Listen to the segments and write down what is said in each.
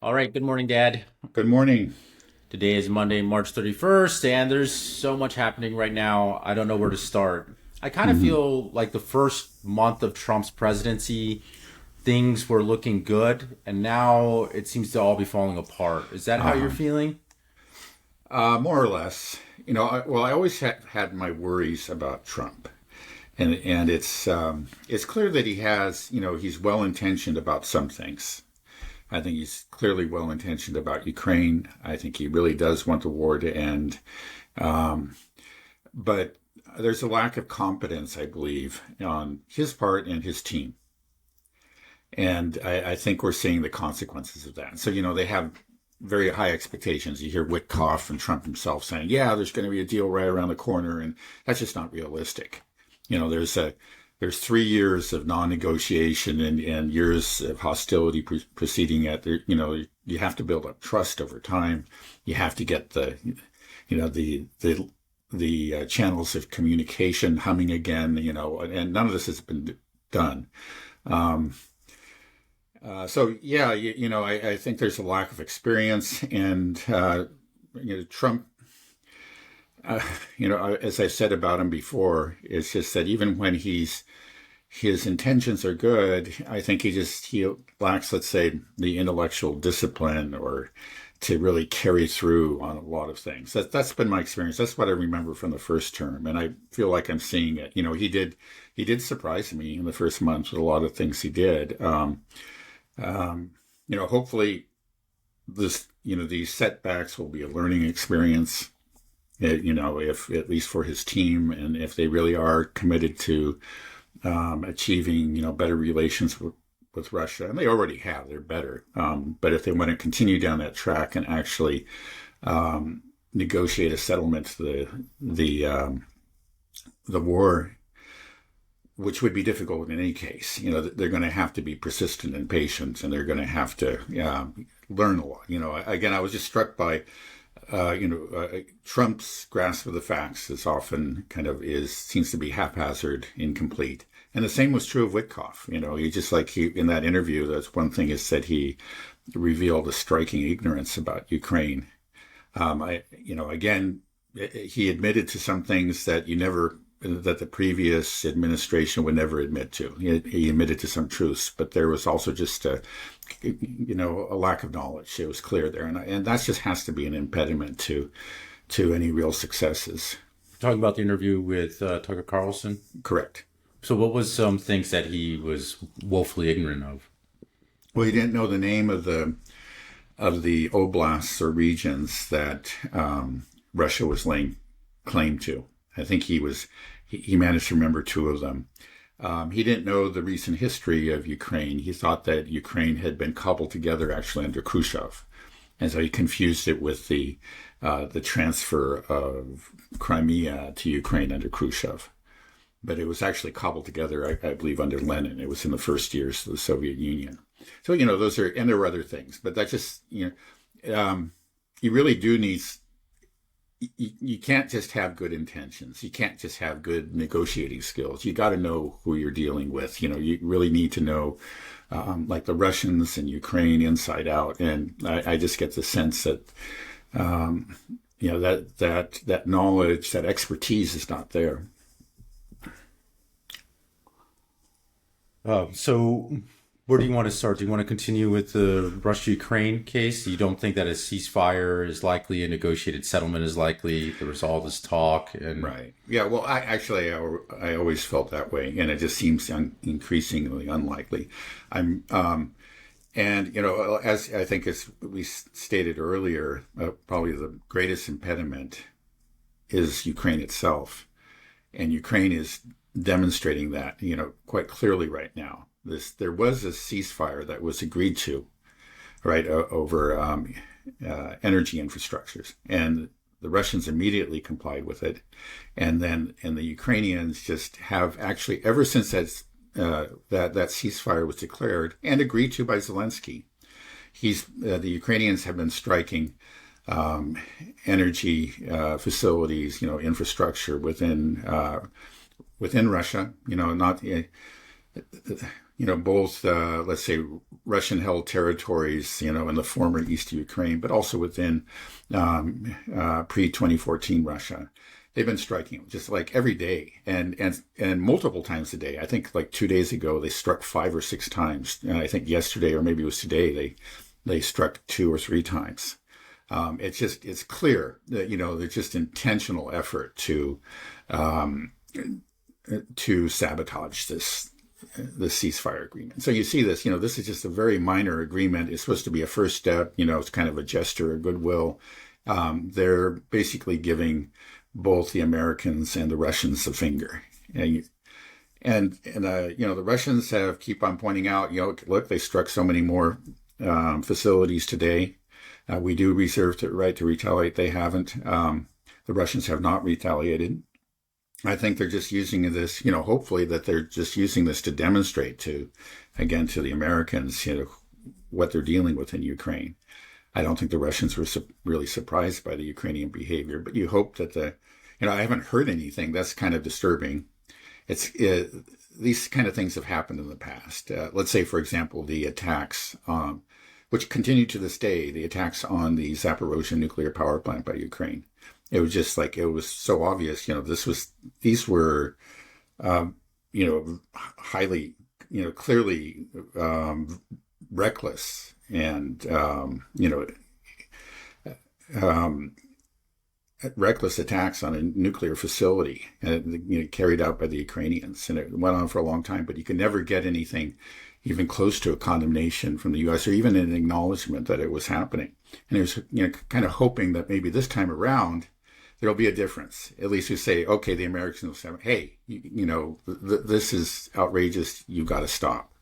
All right, good morning, Dad. Good morning. Today is Monday, March 31st, and there's so much happening right now. I don't know where to start. I kind of hmm feel like the first month of Trump's presidency, things were looking good, and now it seems to all be falling apart. Is that how you're Uh-huh. feeling? More or less. I always had my worries about Trump, and it's clear that he has, he's well intentioned about some things. I think he's clearly well intentioned about Ukraine. I think he really does want the war to end, um, but there's a lack of competence, I believe, on his part and his team. And I think we're seeing the consequences of that. So, they have very high expectations. You hear Witkoff and Trump himself saying, yeah, there's going to be a deal right around the corner. And that's just not realistic. There's 3 years of non-negotiation and years of hostility proceeding at there. You have to build up trust over time. You have to get the channels of communication humming again, and none of this has been done. Um, so yeah, I think there's a lack of experience, and Trump. Uh, as I said about him before, it's just that even when his intentions are good, I think he lacks, let's say, the intellectual discipline or to really carry through on a lot of things. That's been my experience. That's what I remember from the first term, and I feel like I'm seeing it. He did surprise me in the first month with a lot of things he did. Hopefully these setbacks will be a learning experience. If at least for his team, and if they really are committed to achieving, better relations with Russia, and they already have, they're better. But if they want to continue down that track and actually negotiate a settlement to the war, which would be difficult in any case. They're going to have to be persistent and patient, and they're going to have to learn a lot. Again, I was just struck by, Trump's grasp of the facts is often seems to be haphazard, incomplete. And the same was true of Witkoff. He in that interview, that's one thing is that he revealed a striking ignorance about Ukraine. Again, he admitted to some things that the previous administration would never admit to. He admitted to some truths, but there was also just a lack of knowledge. It was clear there, and that just has to be an impediment to any real successes. Talking about the interview with Tucker Carlson. Correct. So, what was some things that he was woefully ignorant of? Well, he didn't know the name of the oblasts or regions that Russia was laying claim to. I think he managed to remember two of them. He didn't know the recent history of Ukraine. He thought that Ukraine had been cobbled together actually under Khrushchev, and so he confused it with the transfer of Crimea to Ukraine under Khrushchev. But it was actually cobbled together, I believe, under Lenin. It was in the first years of the Soviet Union. So those are, and there were other things, but that just you really do need. You can't just have good intentions. You can't just have good negotiating skills. You got to know who you're dealing with. You really need to know, like the Russians and Ukraine inside out. And I just get the sense that, that knowledge, that expertise is not there. So, where do you want to start? Do you want to continue with the Russia-Ukraine case? You don't think that a ceasefire is likely, a negotiated settlement is likely? There was all this talk, and Right. Yeah. Well, I always felt that way, and it just seems increasingly unlikely. I'm, and as I think as we stated earlier, probably the greatest impediment is Ukraine itself, and Ukraine is demonstrating that, quite clearly right now. There was a ceasefire that was agreed to, right, over energy infrastructures, and the Russians immediately complied with it, and the Ukrainians just have actually ever since that ceasefire was declared and agreed to by Zelensky. The Ukrainians have been striking energy facilities, infrastructure within Russia. Not both, let's say, Russian-held territories, in the former East Ukraine, but also within pre-2014 Russia. They've been striking just like every day and multiple times a day. I think like 2 days ago they struck 5 or 6 times. And I think yesterday or maybe it was today they struck 2 or 3 times. It's clear that there's just intentional effort to sabotage the ceasefire agreement. So you see this, this is just a very minor agreement. It's supposed to be a first step, it's kind of a gesture of goodwill. They're basically giving both the Americans and the Russians a finger. And the Russians keep on pointing out, look, they struck so many more facilities today. We do reserve the right to retaliate. They haven't. The Russians have not retaliated. I think they're just using this, hopefully that they're just using this to demonstrate to the Americans, what they're dealing with in Ukraine. I don't think the Russians were really surprised by the Ukrainian behavior, but you hope that I haven't heard anything. That's kind of disturbing. These kind of things have happened in the past. Let's say, for example, the attacks, which continue to this day, the attacks on the Zaporozhye nuclear power plant by Ukraine. It was just like, it was so obvious, these were, highly, clearly reckless and, reckless attacks on a nuclear facility and carried out by the Ukrainians. And it went on for a long time, but you could never get anything even close to a condemnation from the U.S. or even an acknowledgement that it was happening. And it was, kind of hoping that maybe this time around, there'll be a difference. At least you say, okay, the Americans will say, hey, this is outrageous. You've got to stop.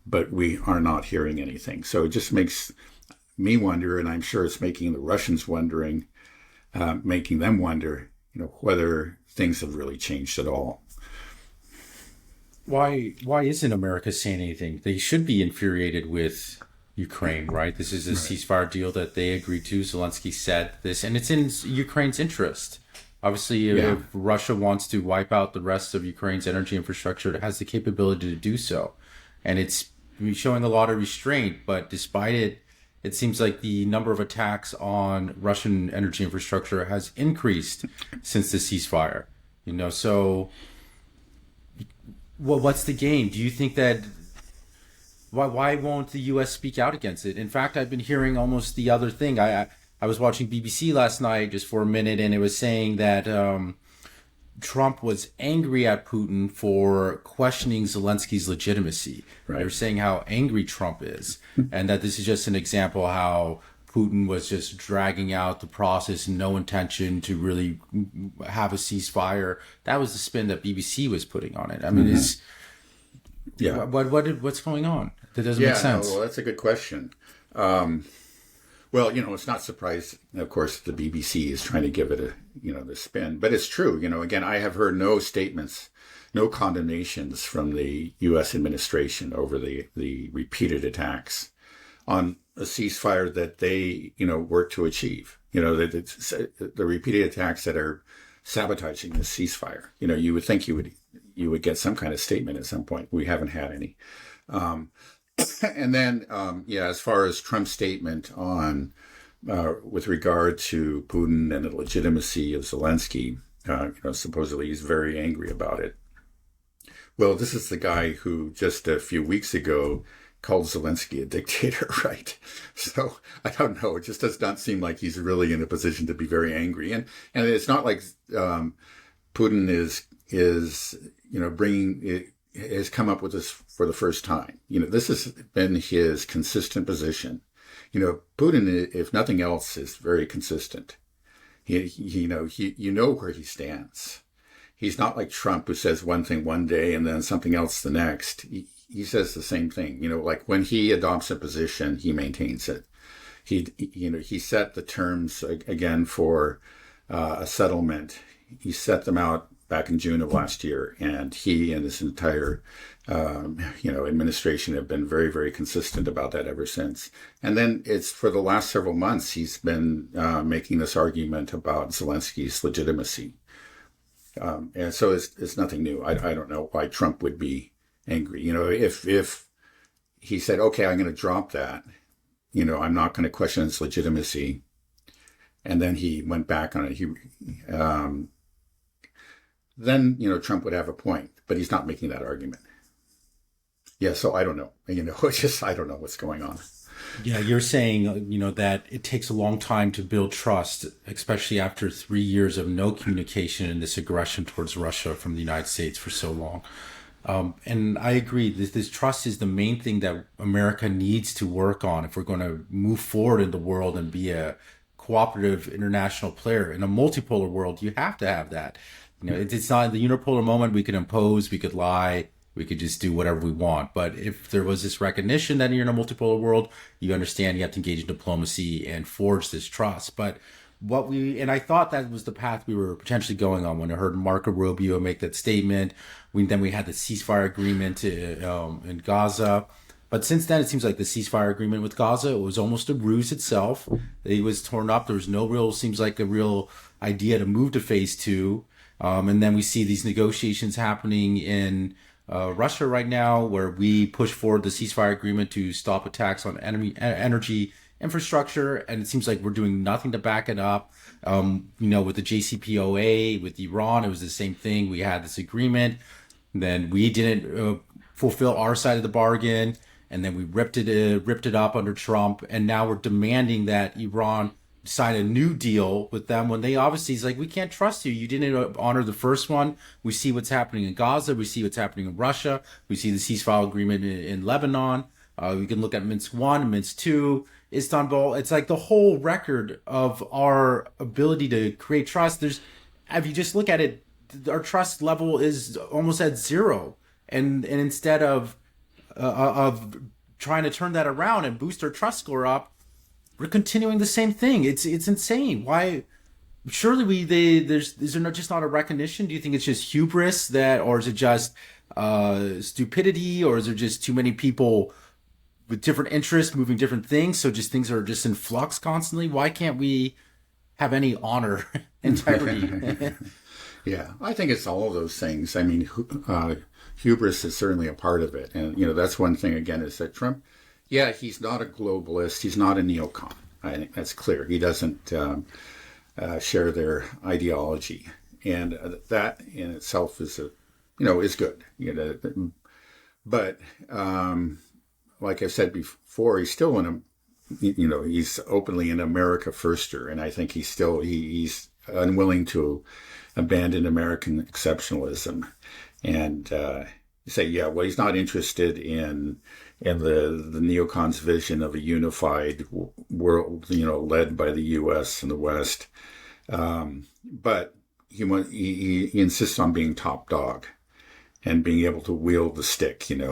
But we are not hearing anything. So it just makes me wonder, and I'm sure it's making the Russians wondering, making them wonder, whether things have really changed at all. Why isn't America saying anything? They should be infuriated with Ukraine, right? This is a ceasefire deal that they agreed to. Zelensky said this, and it's in Ukraine's interest. Obviously, if Russia wants to wipe out the rest of Ukraine's energy infrastructure, it has the capability to do so. And it's showing a lot of restraint, but despite it, it seems like the number of attacks on Russian energy infrastructure has increased since the ceasefire. So what's the game? Do you think that why won't the U.S. speak out against it? In fact, I've been hearing almost the other thing. I was watching BBC last night just for a minute, and it was saying that Trump was angry at Putin for questioning Zelensky's legitimacy. Right. They were saying how angry Trump is, and that this is just an example how Putin was just dragging out the process, no intention to really have a ceasefire. That was the spin that BBC was putting on it. I mean, what's going on? That doesn't make sense. Well, that's a good question. Well, it's not surprising, of course, the BBC is trying to give it the spin. But it's true. Again, I have heard no statements, no condemnations from the U.S. administration over the repeated attacks on a ceasefire that they, work to achieve. The repeated attacks that are sabotaging the ceasefire. You would think you would get some kind of statement at some point. We haven't had any. And then, as far as Trump's statement on with regard to Putin and the legitimacy of Zelensky, supposedly he's very angry about it. Well, this is the guy who just a few weeks ago called Zelensky a dictator, right? So I don't know. It just does not seem like he's really in a position to be very angry. And it's not like Putin is bringing it, has come up with this for the first time. This has been his consistent position. Putin, if nothing else, is very consistent. He where he stands. He's not like Trump, who says one thing one day and then something else the next. He says the same thing. Like when he adopts a position, he maintains it. He set the terms again for a settlement. He set them out back in June of last year, and he and his entire, administration have been very, very consistent about that ever since. And then it's for the last several months, he's been making this argument about Zelensky's legitimacy. And so it's nothing new. I don't know why Trump would be angry. If he said, okay, I'm going to drop that, I'm not going to question its legitimacy, and then he went back on it, then, Trump would have a point, but he's not making that argument. Yeah, so I don't know. I don't know what's going on. Yeah, you're saying, that it takes a long time to build trust, especially after 3 years of no communication and this aggression towards Russia from the United States for so long. And I agree, this trust is the main thing that America needs to work on if we're going to move forward in the world and be a cooperative international player. In a multipolar world, you have to have that. It's not the unipolar moment. We could impose, we could lie, we could just do whatever we want. But if there was this recognition that you're in a multipolar world, you understand you have to engage in diplomacy and forge this trust. But and I thought that was the path we were potentially going on when I heard Marco Rubio make that statement. Then we had the ceasefire agreement in Gaza. But since then, it seems like the ceasefire agreement with Gaza, it was almost a ruse itself. It was torn up. There was seems like a real idea to move to phase 2. And then we see these negotiations happening in Russia right now, where we push forward the ceasefire agreement to stop attacks on energy infrastructure, and it seems like we're doing nothing to back it up. With the JCPOA, with Iran, it was the same thing. We had this agreement, then we didn't fulfill our side of the bargain, and then we ripped it up under Trump, and now we're demanding that Iran sign a new deal with them when they obviously is like, we can't trust you. You didn't honor the first one. We see what's happening in Gaza. We see what's happening in Russia. We see the ceasefire agreement in Lebanon. We can look at Minsk 1, Minsk 2, Istanbul. It's like the whole record of our ability to create trust. If you just look at it, our trust level is almost at 0. And instead of trying to turn that around and boost our trust score up, we're continuing the same thing. It's insane. Why? Surely is there just not a recognition? Do you think it's just hubris or is it just stupidity, or is there just too many people with different interests moving different things? So just things are just in flux constantly. Why can't we have any honor, integrity? Yeah, I think it's all of those things. I mean, hubris is certainly a part of it, and that's one thing again is that Trump. Yeah, he's not a globalist. He's not a neocon. I think that's clear. He doesn't share their ideology, and that in itself is is good. But like I said before, he's still he's openly an America firster, and I think he's unwilling to abandon American exceptionalism, and say, yeah, well, he's not interested in the neocon's vision of a unified world, led by the U.S. and the West. But he insists on being top dog and being able to wield the stick, and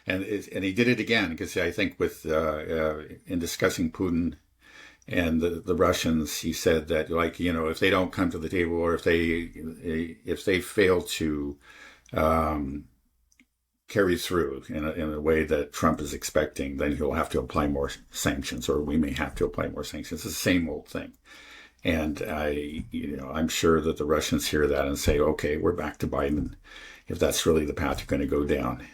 he did it again, because I think in discussing Putin and the Russians, he said that, if they don't come to the table, or if they fail to carry through in a way that Trump is expecting, then he'll have to apply more sanctions, or we may have to apply more sanctions. It's the same old thing. And I'm sure that the Russians hear that and say, okay, we're back to Biden, if that's really the path you're going to go down.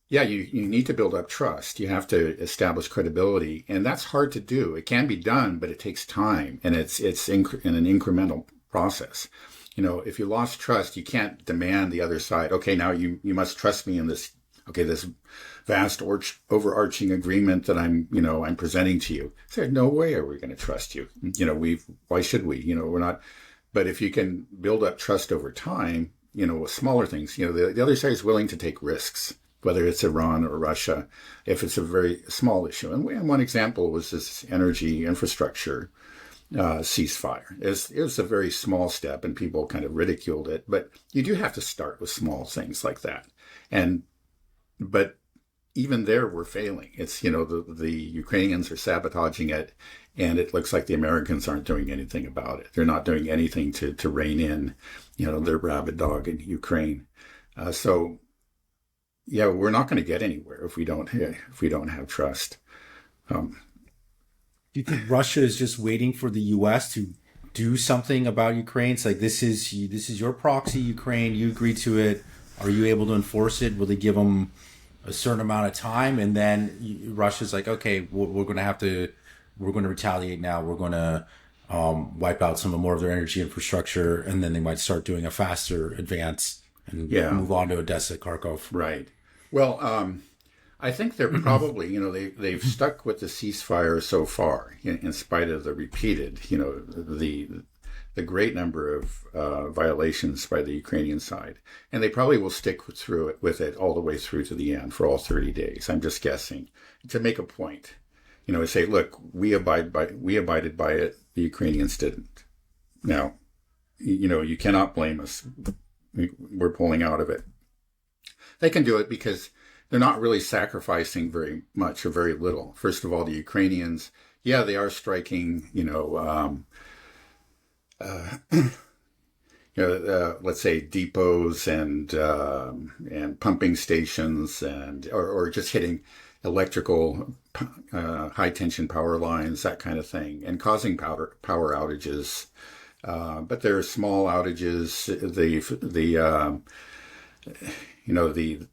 You need to build up trust. You have to establish credibility, and that's hard to do. It can be done, but it takes time, and it's in an incremental process. If you lost trust, you can't demand the other side, okay, now you must trust me in this vast overarching agreement that I'm presenting to you. So no way are we going to trust you. Why should we? We're not. But if you can build up trust over time, with smaller things, the other side is willing to take risks, whether it's Iran or Russia, if it's a very small issue. And one example was this energy infrastructure ceasefire. It was a very small step, and people kind of ridiculed it. But you do have to start with small things like that. But even there, we're failing. It's, the Ukrainians are sabotaging it, and it looks like the Americans aren't doing anything about it. They're not doing anything to rein in, their rabid dog in Ukraine. So we're not going to get anywhere if we don't have trust. Do you think Russia is just waiting for the U.S. to do something about Ukraine? It's like, this is your proxy, Ukraine. You agree to it. Are you able to enforce it? Will they give them a certain amount of time, and then Russia's like, okay, we're going to have to, we're going to retaliate now. We're going to wipe out some more of their energy infrastructure, and then they might start doing a faster advance and move on to Odessa, Kharkov. Right. Well, I think they're probably, they've stuck with the ceasefire so far, in spite of the repeated, the great number of violations by the Ukrainian side. And they probably will stick with it all the way through to the end for all 30 days. I'm just guessing, to make a point. Say, look, we abided by it. The Ukrainians didn't. Now, you cannot blame us. We're pulling out of it. They can do it because they're not really sacrificing very much or very little. First of all, the Ukrainians, they are striking, let's say depots and pumping stations or just hitting electrical high tension power lines, that kind of thing, and causing power outages. But there are small outages.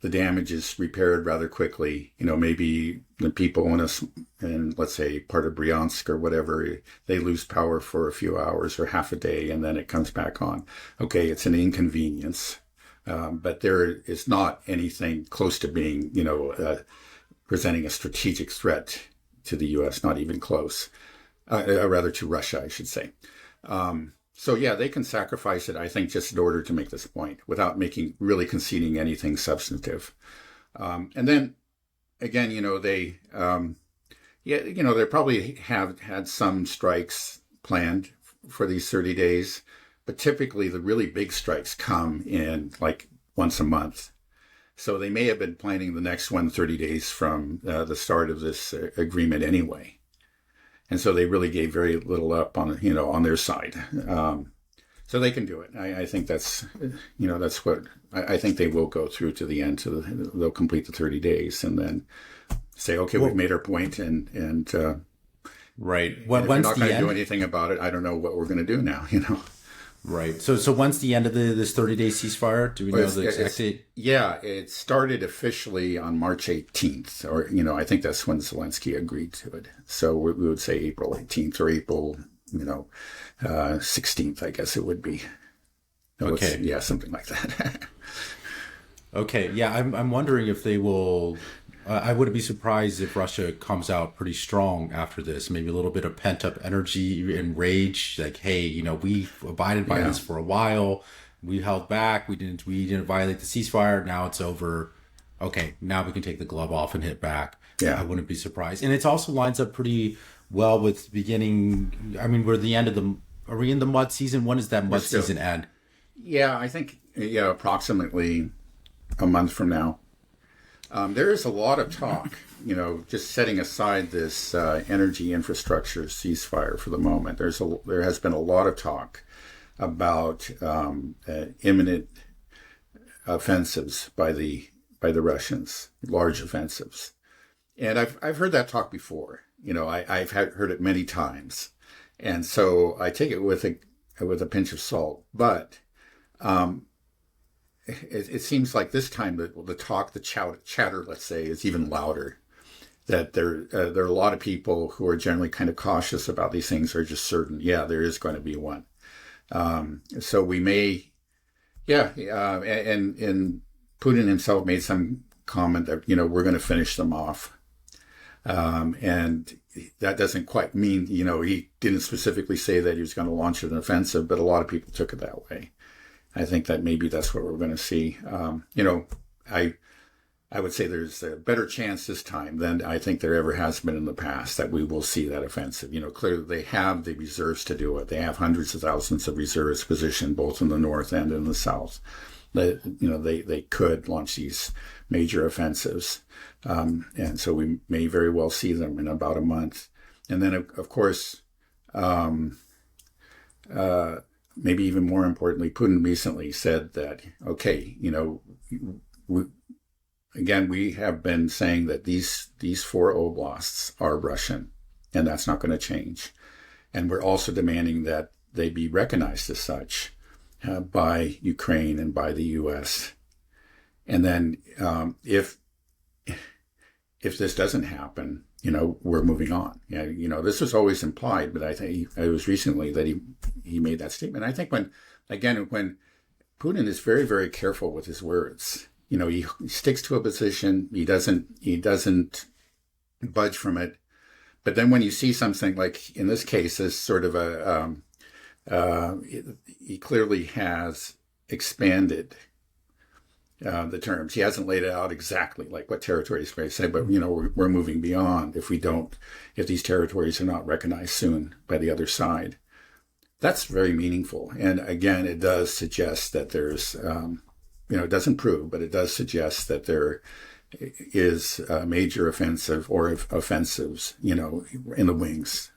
The damage is repaired rather quickly. Maybe the people in let's say part of Bryansk or whatever, they lose power for a few hours or half a day, and then it comes back on. Okay, it's an inconvenience, but there is not anything close to being, presenting a strategic threat to the U.S. Not even close, rather to Russia, I should say. So they can sacrifice it, I think, just in order to make this point without really conceding anything substantive. And then again, they probably have had some strikes planned for these 30 days, but typically the really big strikes come in like once a month. So they may have been planning the next 30 days from the start of this agreement anyway. And so they really gave very little up on their side. So they can do it. I think that's what I think they will go through to the end. So they'll complete the 30 days and then say, okay, we've made our point, and right. If we're not going to do anything about it, I don't know what we're going to do now. Right. So when's the end of this 30-day ceasefire? Do we know the exact date? Yeah, it started officially on March 18th, or I think that's when Zelensky agreed to it. So we would say April 18th or April 16th, I guess it would be. Okay. Something like that. Okay. Yeah, I'm wondering if they will. I wouldn't be surprised if Russia comes out pretty strong after this. Maybe a little bit of pent up energy and rage. Like, hey, we abided by this for a while. We held back. We didn't violate the ceasefire. Now it's over. Okay, now we can take the glove off and hit back. Yeah, I wouldn't be surprised. And it also lines up pretty well with beginning. I mean, we're at the end of Are we in the mud season? When does that mud season end? Yeah, I think approximately a month from now. There is a lot of talk, just setting aside this energy infrastructure ceasefire for the moment. There has been a lot of talk about imminent offensives by the Russians, large offensives, and I've heard that talk before. I've heard it many times, and so I take it with a pinch of salt, but. It seems like this time the chatter, let's say, is even louder. That there are a lot of people who are generally kind of cautious about these things, are just certain, there is going to be one. So we may, and Putin himself made some comment that, we're going to finish them off. And that doesn't quite mean, he didn't specifically say that he was going to launch an offensive, but a lot of people took it that way. I think that maybe that's what we're going to see. I would say there's a better chance this time than I think there ever has been in the past that we will see that offensive. Clearly they have the reserves to do it. They have hundreds of thousands of reserves positioned both in the north and in the south. They could launch these major offensives. And so we may very well see them in about a month. And then, of course, maybe even more importantly, Putin recently said that, okay, we have been saying that these 4 oblasts are Russian, and that's not going to change. And we're also demanding that they be recognized as such by Ukraine and by the U.S. And then if this doesn't happen, we're moving on. Yeah, this was always implied, but I think it was recently that he made that statement. I think when Putin is very, very careful with his words, he sticks to a position. He doesn't budge from it. But then when you see something like in this case, as sort of he clearly has expanded the terms. He hasn't laid it out exactly like what territories may say, but we're moving beyond if these territories are not recognized soon by the other side. That's very meaningful. And again, it does suggest that there's, it doesn't prove, but it does suggest that there is a major offensive or offensives, in the wings.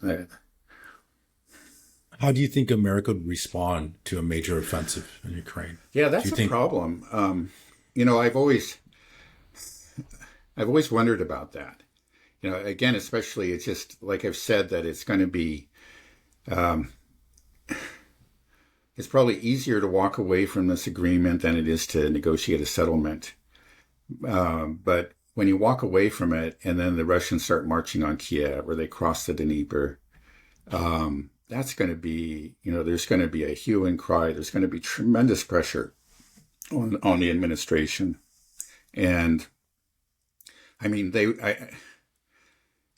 How do you think America would respond to a major offensive in Ukraine? Yeah, that's a problem. I've always wondered about that. Again, especially it's just like I've said that it's going to be, it's probably easier to walk away from this agreement than it is to negotiate a settlement. But when you walk away from it and then the Russians start marching on Kiev or they cross the Dnieper, that's going to be, there's going to be a hue and cry. There's going to be tremendous pressure on the administration. And I mean, it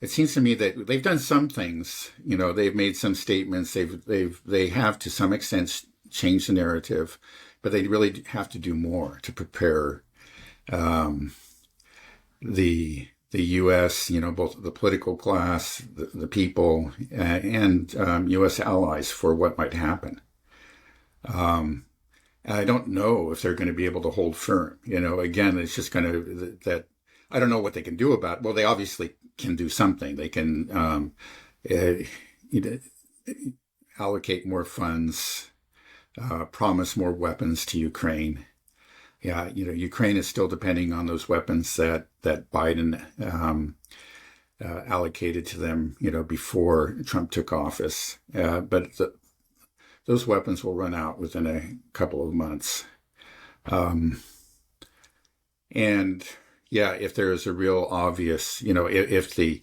seems to me that they've done some things, they've made some statements. They have to some extent changed the narrative, but they really have to do more to prepare the U.S., both the political class, the people, and U.S. allies for what might happen. I don't know if they're going to be able to hold firm. Again, it's just going to, that I don't know what they can do about it. Well, they obviously can do something. They can allocate more funds, promise more weapons to Ukraine. Yeah, Ukraine is still depending on those weapons that Biden allocated to them, before Trump took office. But those weapons will run out within a couple of months. And yeah, if there is a real obvious, if the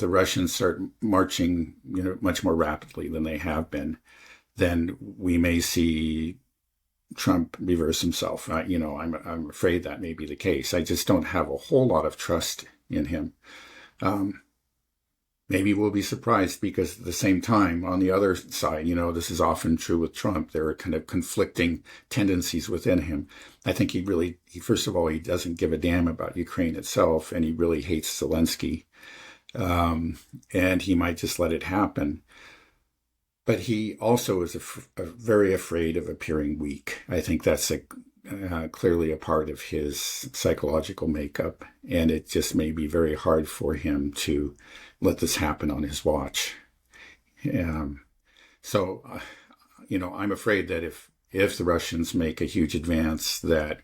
Russians start marching, much more rapidly than they have been, then we may see Trump reverse himself. I'm afraid that may be the case. I just don't have a whole lot of trust in him. Maybe we'll be surprised because at the same time, on the other side, this is often true with Trump. There are kind of conflicting tendencies within him. I think he first of all, he doesn't give a damn about Ukraine itself, and he really hates Zelensky. And he might just let it happen. But he also is very afraid of appearing weak. I think that's clearly a part of his psychological makeup, and it just may be very hard for him to let this happen on his watch. So, I'm afraid that if the Russians make a huge advance, that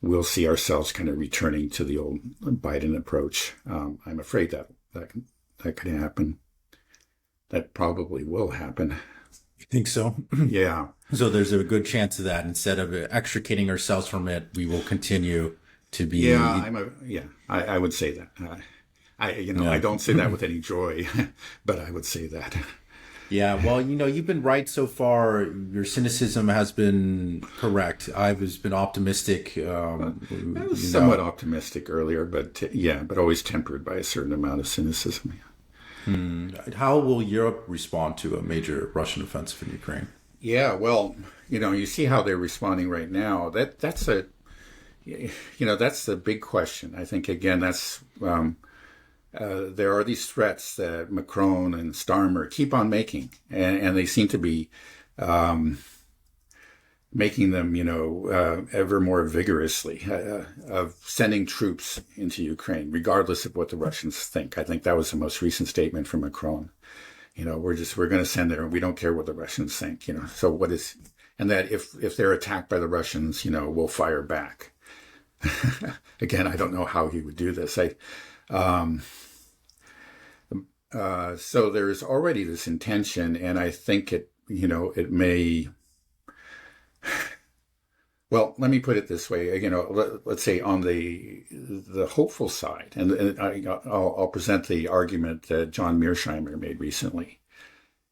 we'll see ourselves kind of returning to the old Biden approach. I'm afraid that could happen. That probably will happen. You think so? Yeah. So there's a good chance of that. Instead of extricating ourselves from it, we will continue to be. Yeah, I would say that. I don't say that with any joy, but I would say that. Yeah, well, you've been right so far. Your cynicism has been correct. I've been optimistic. I was somewhat optimistic earlier, but always tempered by a certain amount of cynicism. Yeah. How will Europe respond to a major Russian offensive in Ukraine? Yeah, well, you see how they're responding right now. That's the big question. I think again, that's there are these threats that Macron and Starmer keep on making, and they seem to be making them, ever more vigorously, of sending troops into Ukraine, regardless of what the Russians think. I think that was the most recent statement from Macron. We're going to send there, and we don't care what the Russians think. So and that if they're attacked by the Russians, we'll fire back. Again, I don't know how he would do this. So there's already this intention, and I think it may Well, let me put it this way. Let's say on the hopeful side, and I'll present the argument that John Mearsheimer made recently.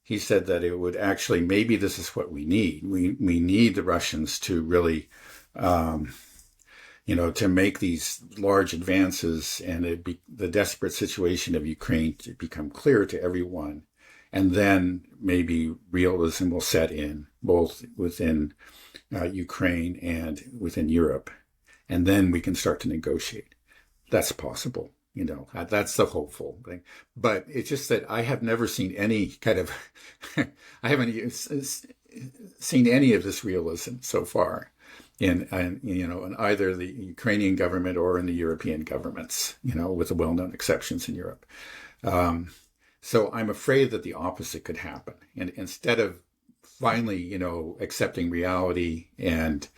He said that it would actually, maybe this is what we need. We need the Russians to really, to make these large advances and the desperate situation of Ukraine to become clear to everyone. And then maybe realism will set in both within Ukraine and within Europe. And then we can start to negotiate. That's possible. That's the hopeful thing. But it's just that I have never seen any kind of, I haven't seen any of this realism so far in either the Ukrainian government or in the European governments, with the well-known exceptions in Europe. So I'm afraid that the opposite could happen. And instead of finally, accepting reality and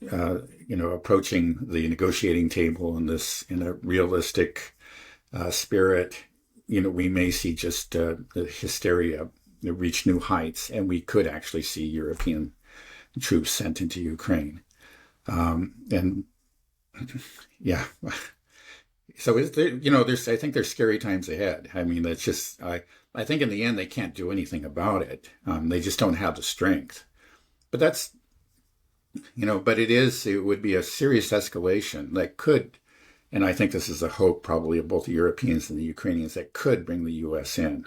approaching the negotiating table in a realistic spirit, we may see just the hysteria reach new heights, and we could actually see European troops sent into Ukraine. And yeah, so I think there's scary times ahead. I mean, it's just I think in the end they can't do anything about it. They just don't have the strength. But that's. But it would be a serious escalation that could, and I think this is a hope probably of both the Europeans and the Ukrainians, that could bring the U.S. in.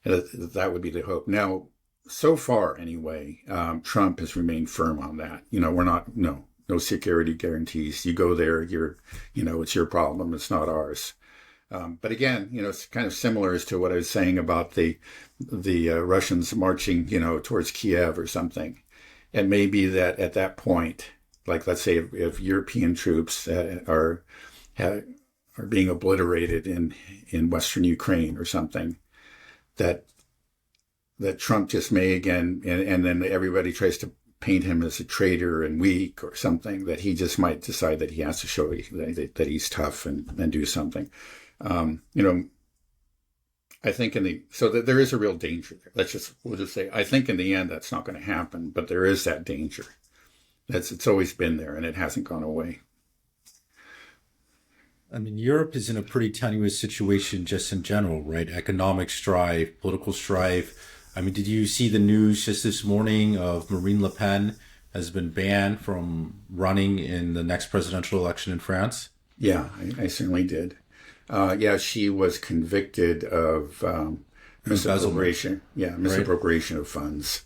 That would be the hope. Now, so far anyway, Trump has remained firm on that. We're not, no security guarantees. You go there, it's your problem. It's not ours. But again, it's kind of similar as to what I was saying about the Russians marching, towards Kiev or something. It may be that at that point, like let's say if European troops are being obliterated in Western Ukraine or something, that Trump just may again, and then everybody tries to paint him as a traitor and weak or something, that he just might decide that he has to show that he's tough and do something. I think so that there is a real danger there. We'll just say, I think in the end that's not going to happen, but there is that danger. It's always been there and it hasn't gone away. I mean, Europe is in a pretty tenuous situation just in general, right? Economic strife, political strife. I mean, did you see the news just this morning of Marine Le Pen has been banned from running in the next presidential election in France? Yeah, I certainly did. She was convicted of misappropriation. Yeah, misappropriation of funds,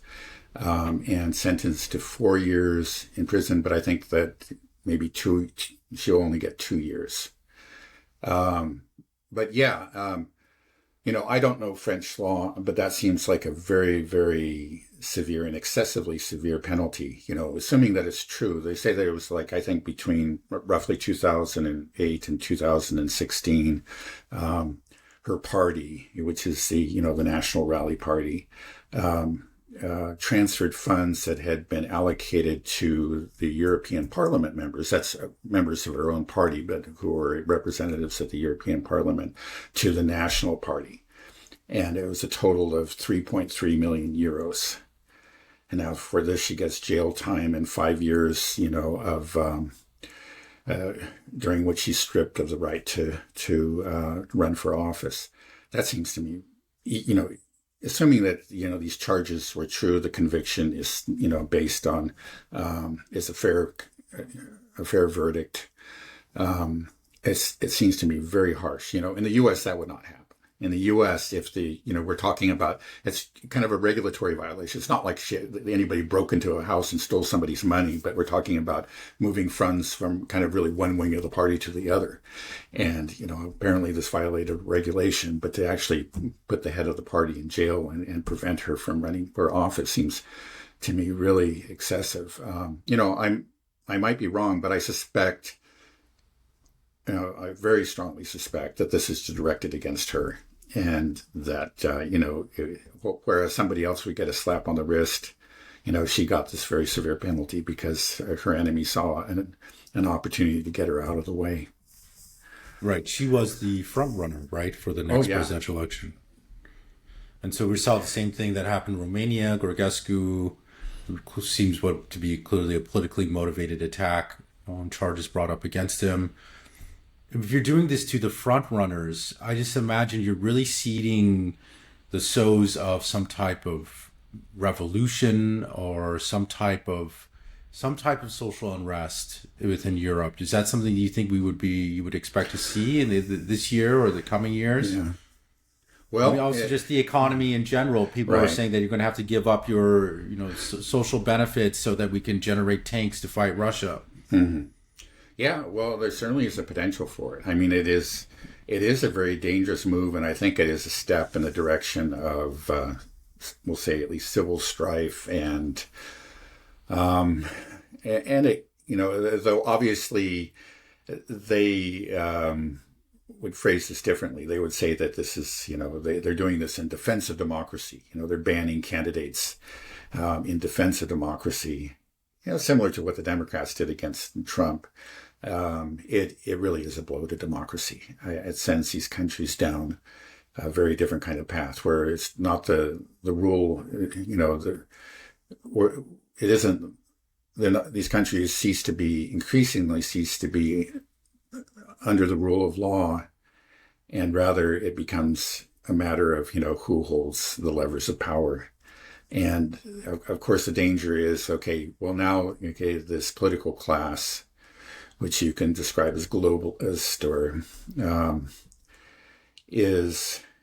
and sentenced to 4 years in prison. But I think that maybe she'll only get 2 years. I don't know French law, but that seems like a very, very severe and excessively severe penalty. Assuming that it's true. They say that it was I think between roughly 2008 and 2016, her party, which is the National Rally Party, transferred funds that had been allocated to the European Parliament members. That's members of her own party, but who are representatives at the European Parliament, to the National Party. And it was a total of 3.3 million euros. And now for this, she gets jail time and 5 years, during which she's stripped of the right to run for office. That seems to me, assuming that, these charges were true, the conviction is, based on, is a fair verdict. It seems to me very harsh. In the U.S., that would not happen. In the U.S., if we're talking about, it's kind of a regulatory violation. It's not like anybody broke into a house and stole somebody's money, but we're talking about moving funds from kind of really one wing of the party to the other. And, apparently this violated regulation, but to actually put the head of the party in jail and prevent her from running for office seems to me really excessive. I might be wrong, but I suspect, I very strongly suspect that this is directed against her. And that, whereas somebody else would get a slap on the wrist, she got this very severe penalty because her enemy saw an opportunity to get her out of the way. Right. She was the front runner, right, for the next presidential election. And so we saw the same thing that happened in Romania. Gorgescu It seems what to be clearly a politically motivated attack on charges brought up against him. If you're doing this to the front runners, I just imagine you're really seeding the sows of some type of revolution or some type of social unrest within Europe. Is that something you would expect to see in this year or the coming years? Yeah. I Well, mean, also just the economy in general. People are right. saying that you're going to have to give up your, social benefits so that we can generate tanks to fight Russia. Yeah, well, there certainly is a potential for it. I mean, it is a very dangerous move, and I think it is a step in the direction of, we'll say, at least civil strife and it, though obviously they would phrase this differently. They would say that this is, they're doing this in defense of democracy. They're banning candidates in defense of democracy. Similar to what the Democrats did against Trump. It really is a blow to democracy. It sends these countries down a very different kind of path where it's not the rule, where it isn't. These countries increasingly cease to be under the rule of law, and rather it becomes a matter of who holds the levers of power. And of course, the danger is this political class, which you can describe as globalist, or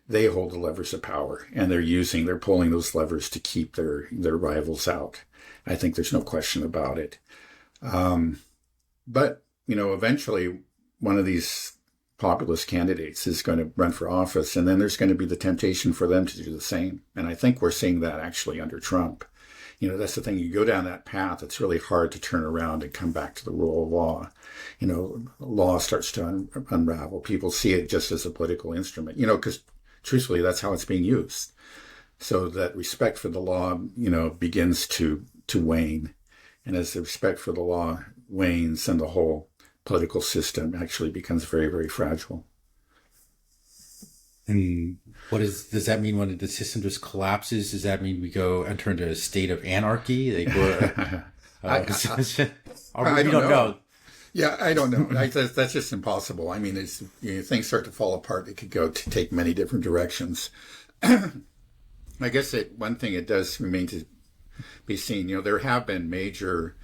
they hold the levers of power, and they're pulling those levers to keep their rivals out. I think there's no question about it. But eventually, one of these populist candidates is going to run for office, and then there's going to be the temptation for them to do the same. And I think we're seeing that actually under Trump. That's the thing. You go down that path, it's really hard to turn around and come back to the rule of law. Law starts to unravel. People see it just as a political instrument, because truthfully, that's how it's being used. So that respect for the law, begins to wane. And as the respect for the law wanes, then the whole political system actually becomes very, very fragile. And does that mean when the system just collapses? Does that mean we enter into a state of anarchy? I don't know. Yeah, I don't know. That's just impossible. I mean, things start to fall apart. It could take many different directions. I guess one thing it does remain to be seen. There have been major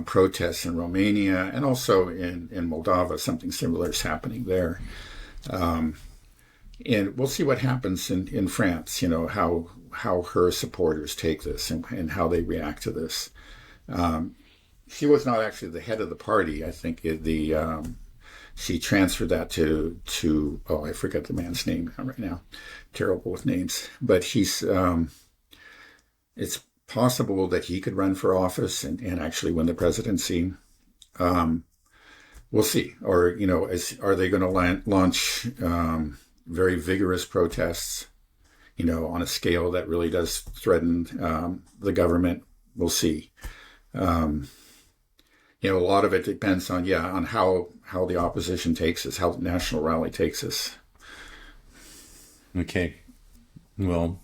protests in Romania and also in Moldova. Something similar is happening there. And we'll see what happens in France, how her supporters take this and how they react to this. She was not actually the head of the party. I think she transferred that to I forget the man's name right now. Terrible with names. But it's possible that he could run for office and actually win the presidency. We'll see. Or, are they going to launch very vigorous protests, on a scale that really does threaten the government? We'll see. A lot of it depends on how the opposition takes us, how the National Rally takes us. Okay. Well,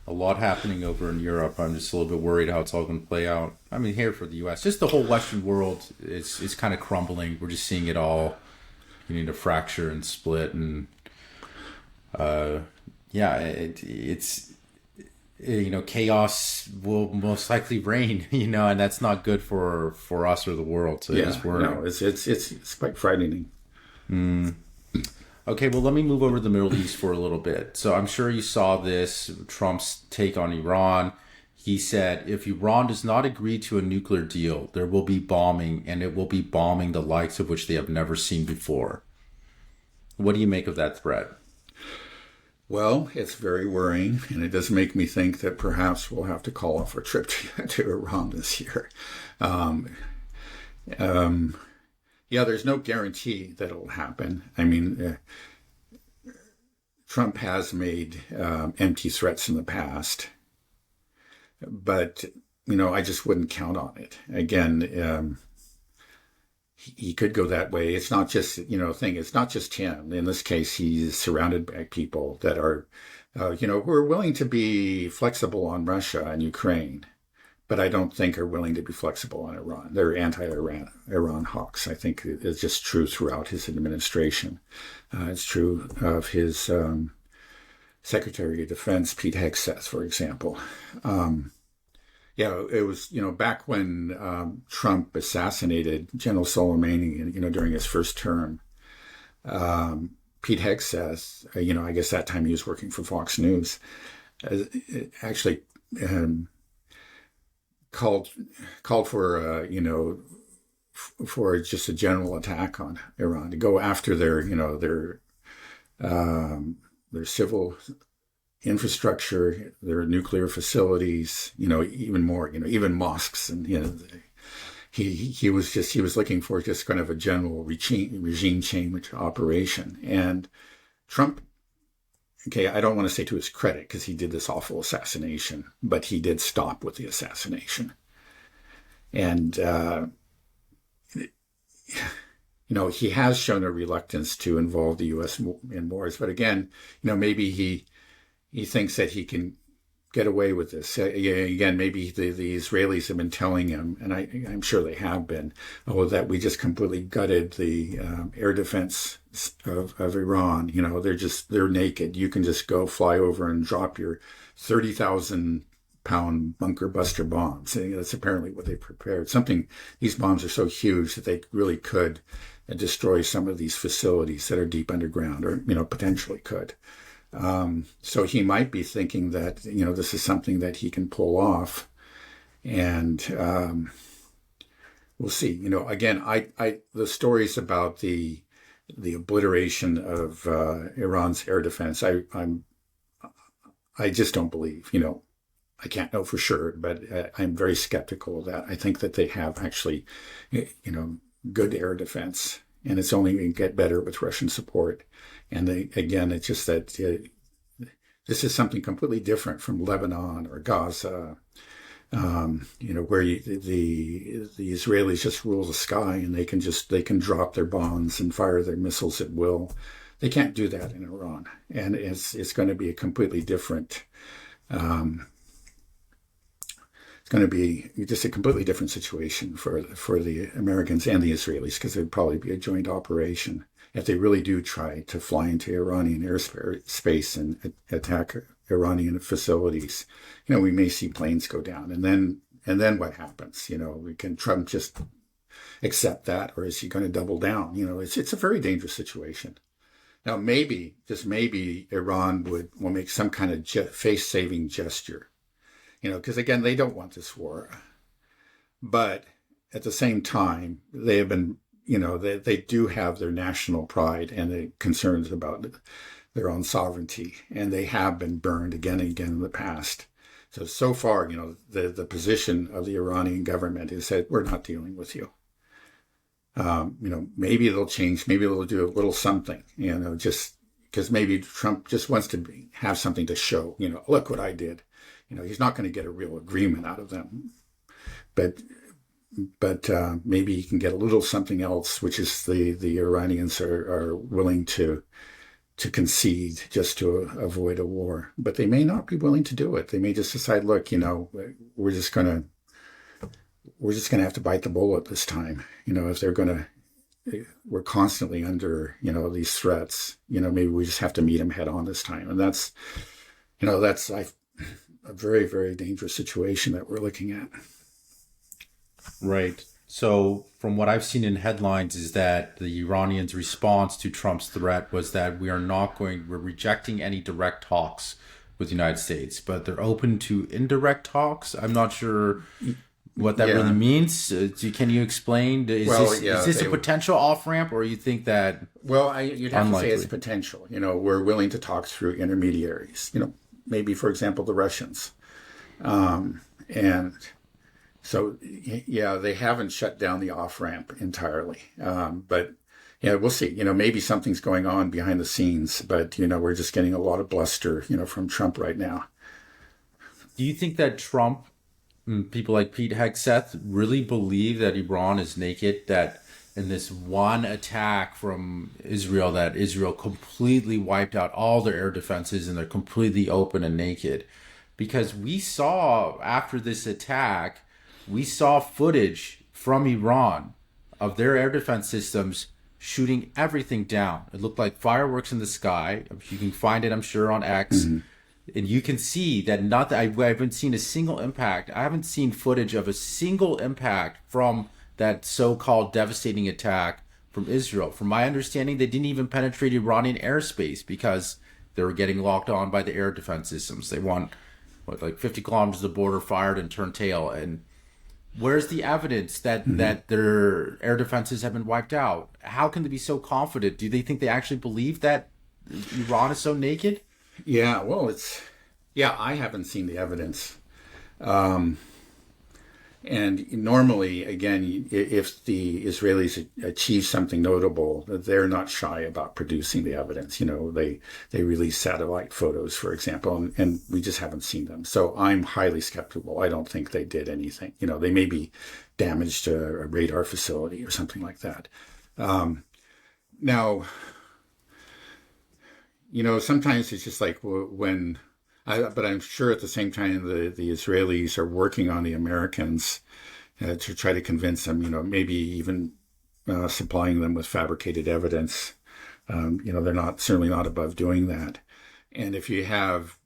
a lot happening over in Europe. I'm just a little bit worried how it's all going to play out. I mean, here for the U.S., just the whole Western world is kind of crumbling. We're just seeing it all beginning to fracture and split, and it's chaos will most likely reign, and that's not good for us or the world. So it's quite frightening. Okay, well, let me move over to the Middle East for a little bit. So I'm sure you saw this, Trump's take on Iran. He said, if Iran does not agree to a nuclear deal, there will be bombing, and it will be bombing the likes of which they have never seen before. What do you make of that threat? Well, it's very worrying, and it does make me think that perhaps we'll have to call off our trip to Iran this year. There's no guarantee that it'll happen. I mean, Trump has made empty threats in the past, but, I just wouldn't count on it. Again, he could go that way. It's not just, it's not just him. In this case, he's surrounded by people that are, who are willing to be flexible on Russia and Ukraine. but I don't think are willing to be flexible on Iran. They're anti-Iran hawks. I think it's just true throughout his administration. It's true of his Secretary of Defense, Pete Hegseth, for example. Yeah, it was, back when Trump assassinated General Soleimani, during his first term, Pete Hegseth, I guess that time he was working for Fox News, actually called for, for just a general attack on Iran, to go after their civil infrastructure, their nuclear facilities, even more, even mosques, and he was looking for just kind of a general regime change operation. And Trump, okay, I don't want to say to his credit because he did this awful assassination, but he did stop with the assassination. And he has shown a reluctance to involve the U.S. in wars, but again, maybe he thinks that he can get away with this. Again, maybe the Israelis have been telling him, and I'm sure they have been, that we just completely gutted the air defense of Iran. They're naked. You can just go fly over and drop your 30,000-pound bunker buster bombs. That's apparently what they prepared. These bombs are so huge that they really could destroy some of these facilities that are deep underground, or potentially could. So he might be thinking that this is something that he can pull off, and we'll see. Again, the stories about the obliteration of Iran's air defense, I just don't believe. I can't know for sure, but I'm very skeptical of that. I think that they have actually, good air defense, and it's only going to get better with Russian support. And again, it's just that this is something completely different from Lebanon or Gaza, where the Israelis just rule the sky and they can drop their bombs and fire their missiles at will. They can't do that in Iran, and it's going to be a completely different. It's going to be just a completely different situation for the Americans and the Israelis, because it'd probably be a joint operation if they really do try to fly into Iranian airspace and attack Iranian facilities. We may see planes go down, and then what happens? Can Trump just accept that, or is he going to double down? It's a very dangerous situation. Now, maybe, just maybe, Iran will make some kind of face-saving gesture. Because again, they don't want this war. But at the same time, they have been, they do have their national pride and the concerns about their own sovereignty, and they have been burned again and again in the past. So far, the position of the Iranian government is that we're not dealing with you. Maybe they'll change. Maybe they'll do a little something, just because maybe Trump just wants to have something to show, look what I did. He's not going to get a real agreement out of them, but maybe he can get a little something else, which is the Iranians are willing to concede just to avoid a war. But they may not be willing to do it. They may just decide, look, we're just going to have to bite the bullet this time. If they're going to, we're constantly under, these threats. Maybe we just have to meet them head on this time, and that's a very, very dangerous situation that we're looking at. Right. So from what I've seen in headlines is that the Iranians' response to Trump's threat was that we're rejecting any direct talks with the United States, but they're open to indirect talks. I'm not sure what that really means. Can you explain? Is this a potential off-ramp, or you think that you'd have to say it's potential. We're willing to talk through intermediaries. Maybe, for example, the Russians. And so, they haven't shut down the off-ramp entirely. But, we'll see. Maybe something's going on behind the scenes, but, we're just getting a lot of bluster, from Trump right now. Do you think that Trump, people like Pete Hegseth, really believe that Iran is naked, that in this one attack from Israel, that Israel completely wiped out all their air defenses and they're completely open and naked? because we saw after this attack, we saw footage from Iran of their air defense systems shooting everything down. It looked like fireworks in the sky. You can find it, I'm sure, on X. Mm-hmm. And you can see that I haven't seen a single impact. I haven't seen footage of a single impact from that so-called devastating attack from Israel. From my understanding, they didn't even penetrate Iranian airspace because they were getting locked on by the air defense systems. They want, like 50 kilometers of the border fired and turned tail. And where's the evidence that their air defenses have been wiped out? How can they be so confident? Do they think they actually believe that Iran is so naked? Yeah, well, I haven't seen the evidence. And normally, again, if the Israelis achieve something notable, they're not shy about producing the evidence. They release satellite photos, for example, and we just haven't seen them. So I'm highly skeptical. I don't think they did anything. They maybe damaged a radar facility or something like that. Now, sometimes it's just like but I'm sure at the same time the Israelis are working on the Americans to try to convince them, maybe even supplying them with fabricated evidence. They're certainly not above doing that. And if you have,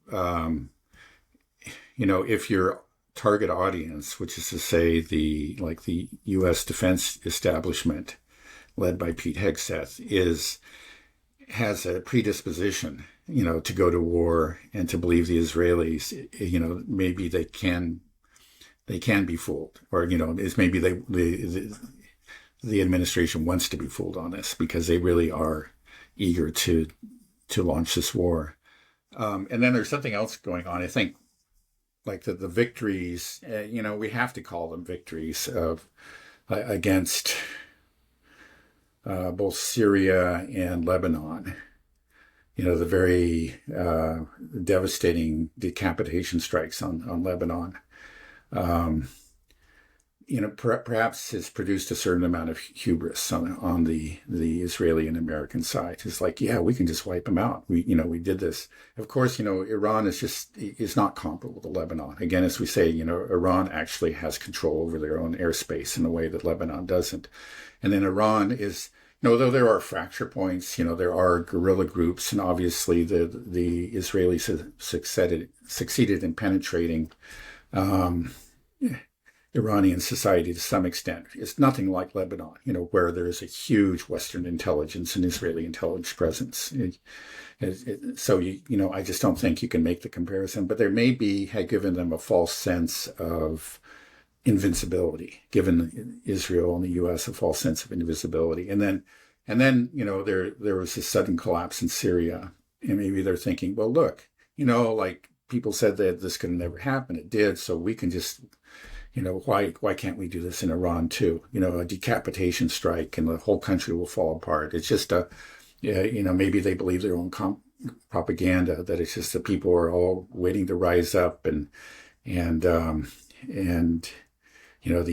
if your target audience, which is to say the U.S. defense establishment led by Pete Hegseth has a predisposition, to go to war and to believe the Israelis, maybe they can be fooled, or is maybe the administration wants to be fooled on this because they really are eager to launch this war. And then there's something else going on. I think, like the victories, we have to call them victories against both Syria and Lebanon. The very devastating decapitation strikes on Lebanon, perhaps has produced a certain amount of hubris on the Israeli and American side. It's like, yeah, we can just wipe them out. We did this. Of course, Iran is not comparable to Lebanon. Again, as we say, Iran actually has control over their own airspace in a way that Lebanon doesn't. And then Iran is, though there are fracture points, there are guerrilla groups, and obviously the Israelis have succeeded in penetrating Iranian society to some extent. It's nothing like Lebanon, where there is a huge Western intelligence and Israeli intelligence presence. So, I just don't think you can make the comparison, but there had given them a false sense of invincibility, given Israel and the U.S. a false sense of invincibility. And then there was this sudden collapse in Syria, and maybe they're thinking, well, look, like people said that this could never happen. It did. So we can just, why can't we do this in Iran too? A decapitation strike and the whole country will fall apart. It's just maybe they believe their own propaganda, that it's just the people are all waiting to rise up and the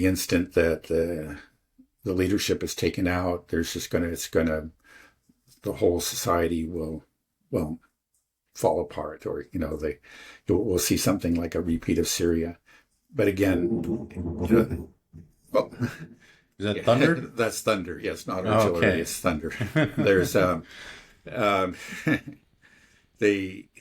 instant that the leadership is taken out, the whole society will fall apart, or we'll see something like a repeat of Syria. But again, well, is that thunder? That's thunder. Yes, not artillery. Okay. It's thunder. There's there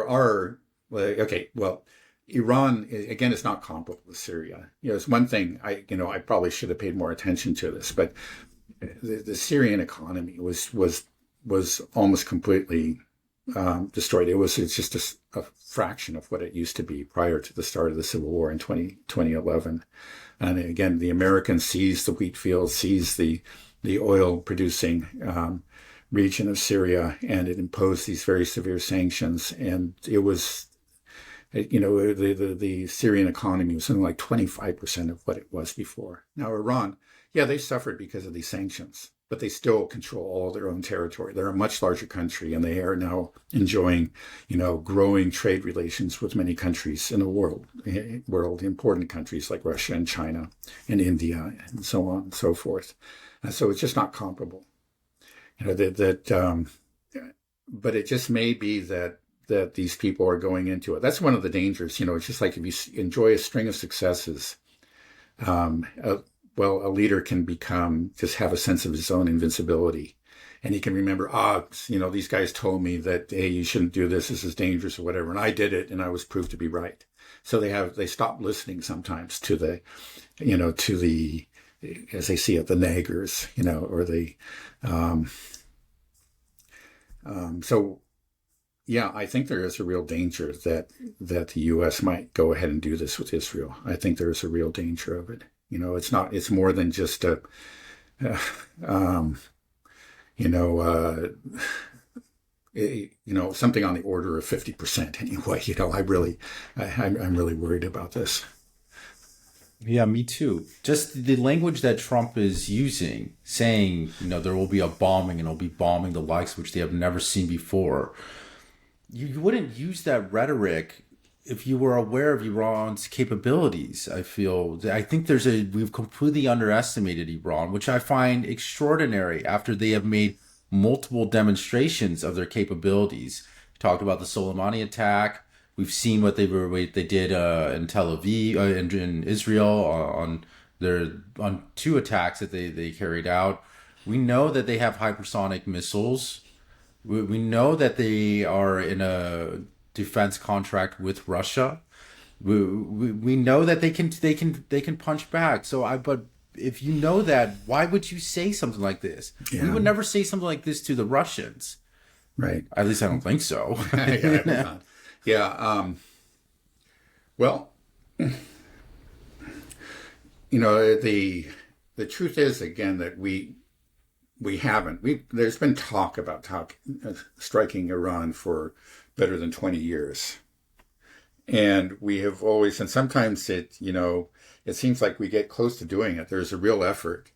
are. Okay, well, Iran, again, is not comparable with Syria. It's one thing I probably should have paid more attention to this, but the Syrian economy was almost completely destroyed. It's just a fraction of what it used to be prior to the start of the Civil War in 2011. And again, the Americans seized the wheat fields, seized the oil producing region of Syria, and it imposed these very severe sanctions. And it was, the Syrian economy was something like 25% of what it was before. Now, Iran, they suffered because of these sanctions, but they still control all their own territory. They're a much larger country, and they are now enjoying, growing trade relations with many countries in the world, important countries like Russia and China and India and so on and so forth. And so it's just not comparable. But it just may be that that these people are going into it. That's one of the dangers. It's just like if you enjoy a string of successes, a leader can just have a sense of his own invincibility. And he can remember, these guys told me that, hey, you shouldn't do this. This is dangerous or whatever. And I did it and I was proved to be right. So they stop listening sometimes to the, as they see it, the naggers, or the, so yeah, I think there is a real danger that the U.S. might go ahead and do this with Israel. I think there is a real danger of it. It's more than just something on the order of 50% anyway. I'm really worried about this. Yeah, me too. Just the language that Trump is using, saying, there will be a bombing and it'll be bombing the likes which they have never seen before. You wouldn't use that rhetoric if you were aware of Iran's capabilities. I think we've completely underestimated Iran, which I find extraordinary after they have made multiple demonstrations of their capabilities. Talked about the Soleimani attack. We've seen what they did in Tel Aviv, in Israel on two attacks that they carried out. We know that they have hypersonic missiles. We know that they are in a defense contract with Russia. We know that they can punch back. But if you know that, why would you say something like this? Yeah. We would never say something like this to the Russians, right? At least I don't think so. Yeah. Well, the truth is, again, that we haven't. There's been talk about striking Iran for better than 20 years. And we have always, and sometimes it seems like we get close to doing it. There's a real effort.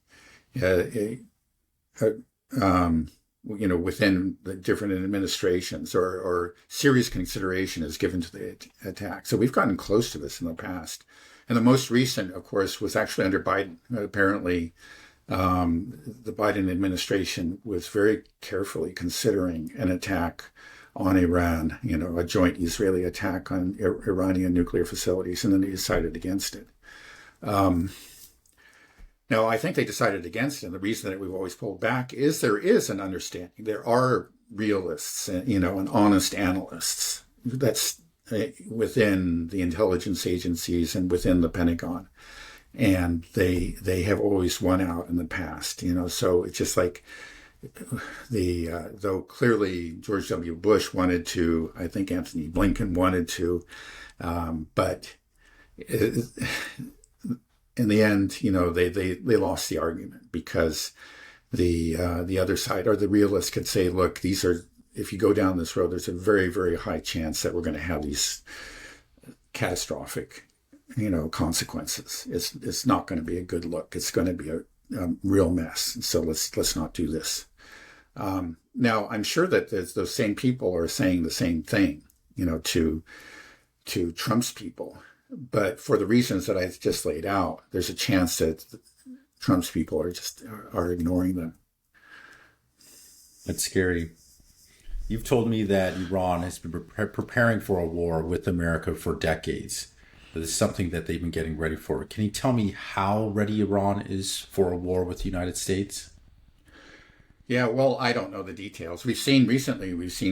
Within the different administrations or serious consideration is given to the attack. So we've gotten close to this in the past. And the most recent, of course, was actually under Biden. Apparently, the Biden administration was very carefully considering an attack on Iran, a joint Israeli attack on Iranian nuclear facilities, and then they decided against it. Now, I think they decided against it, and the reason that we've always pulled back is there is an understanding. There are realists, and honest analysts that's within the intelligence agencies and within the Pentagon, and they have always won out in the past. So it's just like though clearly George W. Bush wanted to, I think Anthony Blinken wanted to, but in the end, they lost the argument because the other side or the realists could say, look, if you go down this road, there's a very, very high chance that we're going to have these catastrophic, consequences. It's not going to be a good look. It's going to be a real mess. So let's not do this. Now, I'm sure that those same people are saying the same thing, to Trump's people. But for the reasons that I've just laid out, there's a chance that Trump's people are ignoring them. That's scary. You've told me that Iran has been preparing for a war with America for decades. This is something that they've been getting ready for. Can you tell me how ready Iran is for a war with the United States? Yeah, well, I don't know the details. We've seen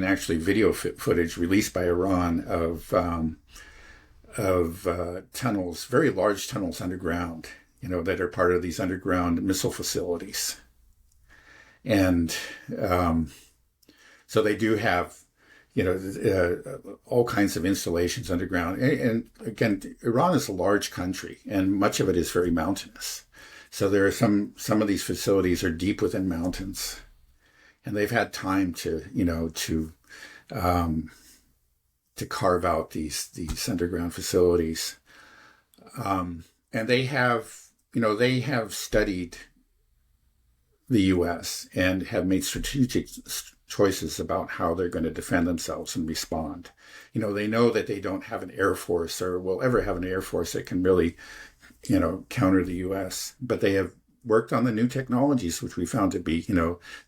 actually video footage released by Iran of tunnels, very large tunnels underground, that are part of these underground missile facilities. And so they do have, all kinds of installations underground. And again, Iran is a large country, and much of it is very mountainous. So there are some of these facilities are deep within mountains, and they've had time to carve out these underground facilities. And they have studied the U.S. and have made strategic choices about how they're going to defend themselves and respond. They know that they don't have an air force or will ever have an air force that can really, counter the U.S. But they have worked on the new technologies, which we found to be,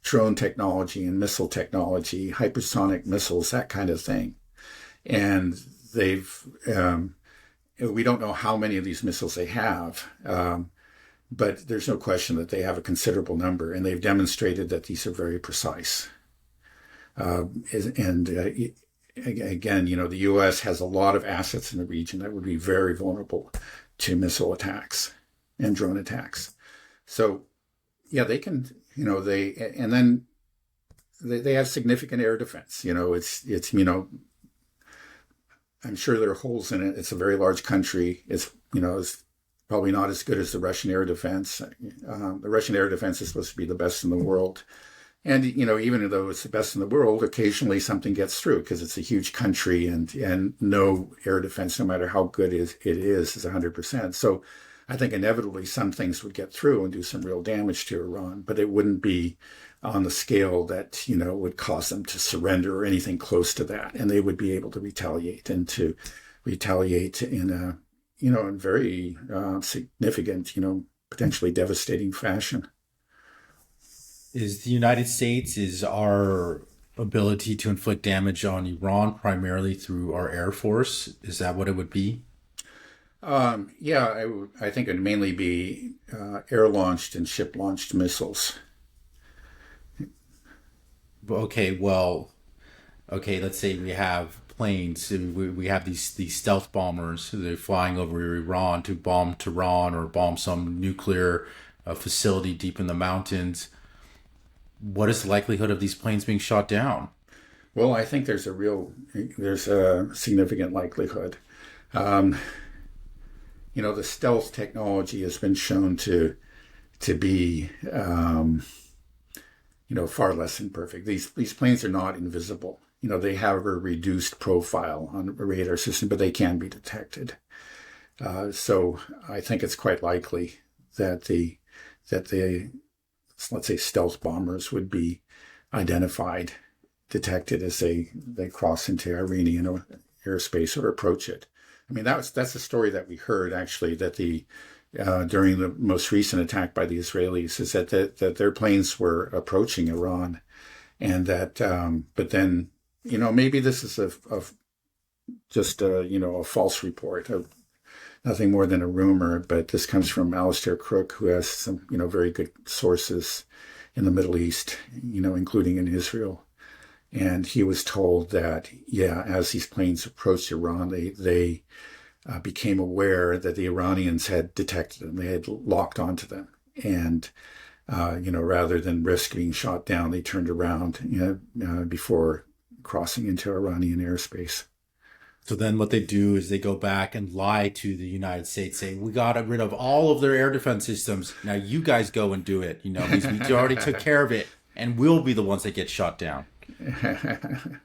drone technology and missile technology, hypersonic missiles, that kind of thing. and they've we don't know how many of these missiles they have, but there's no question that they have a considerable number, and they've demonstrated that these are very precise. Again, the U.S. has a lot of assets in the region that would be very vulnerable to missile attacks and drone attacks. So, yeah, they can, and then they have significant air defense. I'm sure there are holes in it. It's a very large country. It's probably not as good as the Russian air defense. The Russian air defense is supposed to be the best in the world. And, even though it's the best in the world, occasionally something gets through because it's a huge country and no air defense, no matter how good it is 100%. So I think inevitably some things would get through and do some real damage to Iran, but it wouldn't be on the scale that, would cause them to surrender or anything close to that. And they would be able to retaliate in a, in very significant, potentially devastating fashion. Is the United States, is our ability to inflict damage on Iran primarily through our Air Force? Is that what it would be? Yeah, I think it would mainly be air-launched and ship-launched missiles. Okay, let's say we have planes, and we have these stealth bombers who are flying over Iran to bomb Tehran or bomb some nuclear facility deep in the mountains. What is the likelihood of these planes being shot down? Well, I think there's a significant likelihood. The stealth technology has been shown to be, far less imperfect. These planes are not invisible. They have a reduced profile on a radar system, but they can be detected. So I think it's quite likely that the let's say stealth bombers would be identified, detected as they cross into Iranian airspace or approach it. I mean, that's a story that we heard actually, that during the most recent attack by the Israelis, is that their planes were approaching Iran, and that but then maybe this is a false report, nothing more than a rumor, but this comes from Alistair Crook, who has some, very good sources in the Middle East, including in Israel. And he was told that, as these planes approached Iran, they became aware that the Iranians had detected them. They had locked onto them. And, rather than risk being shot down, they turned around before crossing into Iranian airspace. So then what they do is they go back and lie to the United States, saying, we got rid of all of their air defense systems. Now you guys go and do it. We already took care of it, and we'll be the ones that get shot down.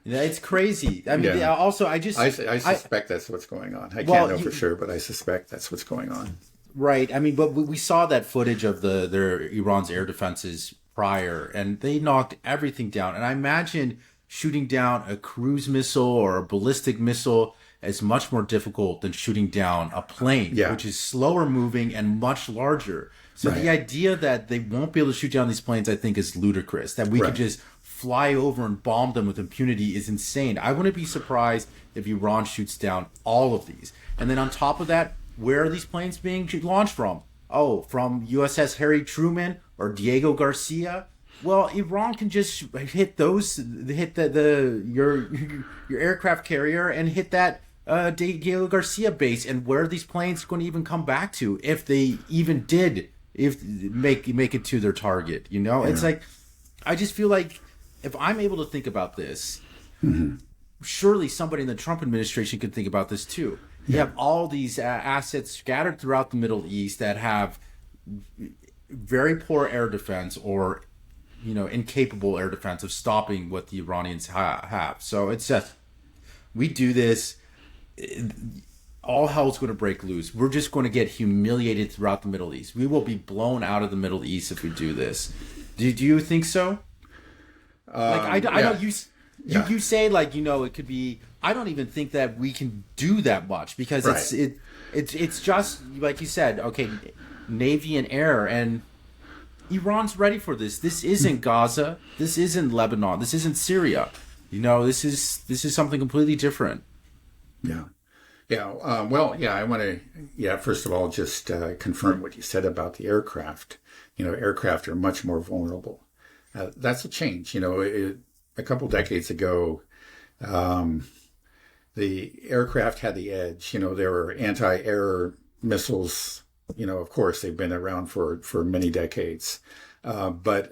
It's crazy. I mean, also, I suspect that's what's going on. I can't know for sure, but I suspect that's what's going on. Right. I mean, but we saw that footage of Iran's air defenses prior, and they knocked everything down. And I imagine shooting down a cruise missile or a ballistic missile is much more difficult than shooting down a plane, which is slower moving and much larger. So the idea that they won't be able to shoot down these planes, I think, is ludicrous. That we could just fly over and bomb them with impunity is insane. I wouldn't be surprised if Iran shoots down all of these. And then on top of that, where are these planes being launched from? Oh, from USS Harry Truman or Diego Garcia? Well, Iran can just hit your aircraft carrier and hit that Diego Garcia base. And where are these planes going to even come back to if they even did make it to their target? It's like, I just feel like if I'm able to think about this, surely somebody in the Trump administration could think about this too. You have all these assets scattered throughout the Middle East that have very poor air defense or incapable air defense of stopping what the Iranians have. So it's just, we do this, all hell's going to break loose. We're just going to get humiliated throughout the Middle East. We will be blown out of the Middle East if we do this. Do you think so? I know you say it could be. I don't even think that we can do that much because it's just like you said. Okay, Navy and air, and Iran's ready for this. This isn't Gaza. This isn't Lebanon. This isn't Syria. This is something completely different. Yeah. Yeah. Well, yeah, I want to, yeah, first of all, just confirm what you said about the aircraft. Aircraft are much more vulnerable. That's a change. A couple decades ago, um, the aircraft had the edge. There were anti-air missiles. Of course, they've been around for many decades. But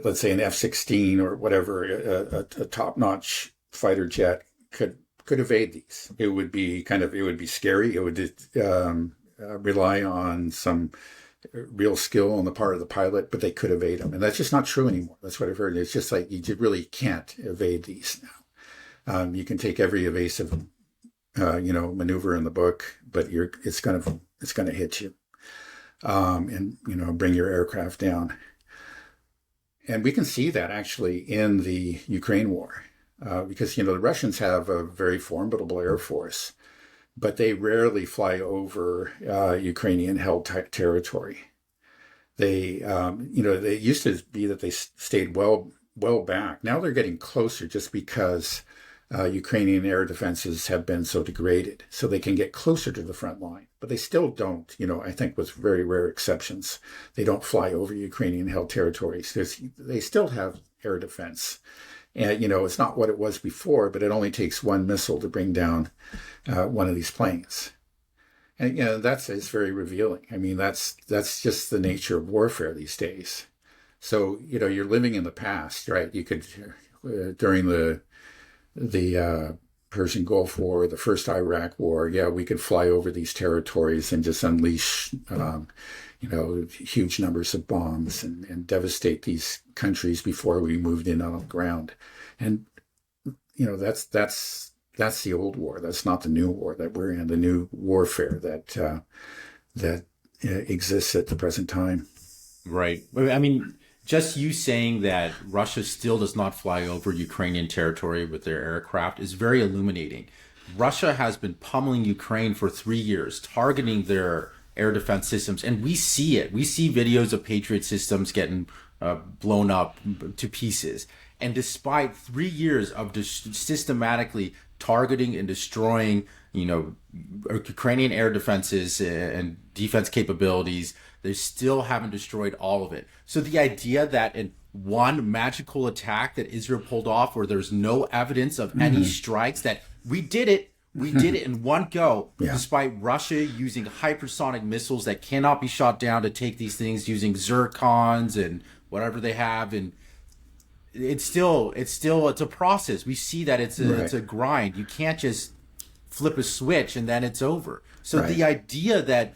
let's say an F-16 or whatever, a top-notch fighter jet could evade these. It would be scary. It would rely on some real skill on the part of the pilot, but they could evade them, and that's just not true anymore. That's what I've heard. It's just like you really can't evade these now. You can take every evasive, maneuver in the book, but it's gonna hit you, and bring your aircraft down. And we can see that actually in the Ukraine war, because the Russians have a very formidable air force, but they rarely fly over Ukrainian-held territory. They used to be that they stayed well back. Now they're getting closer just because Ukrainian air defenses have been so degraded, so they can get closer to the front line. But they still don't, I think with very rare exceptions, they don't fly over Ukrainian-held territories. They still have air defense. And, it's not what it was before, but it only takes one missile to bring down one of these planes. And, it's very revealing. I mean, that's just the nature of warfare these days. So, you're living in the past, right? You could, during the Persian Gulf War, the first Iraq War, we could fly over these territories and just unleash, huge numbers of bombs and devastate these countries before we moved in on the ground. And, that's the old war. That's not the new war that we're in, the new warfare that exists at the present time. Right. I mean, just you saying that Russia still does not fly over Ukrainian territory with their aircraft is very illuminating. Russia has been pummeling Ukraine for 3 years, targeting their air defense systems, and we see it. We see videos of Patriot systems getting blown up to pieces. And despite 3 years of systematically targeting and destroying, Ukrainian air defenses and defense capabilities, they still haven't destroyed all of it. So the idea that in one magical attack that Israel pulled off, where there's no evidence of any strikes, that we did it in one go, despite Russia using hypersonic missiles that cannot be shot down to take these things, using zircons and whatever they have, and it's a process. We see that it's a grind. You can't just flip a switch and then it's over. So the idea that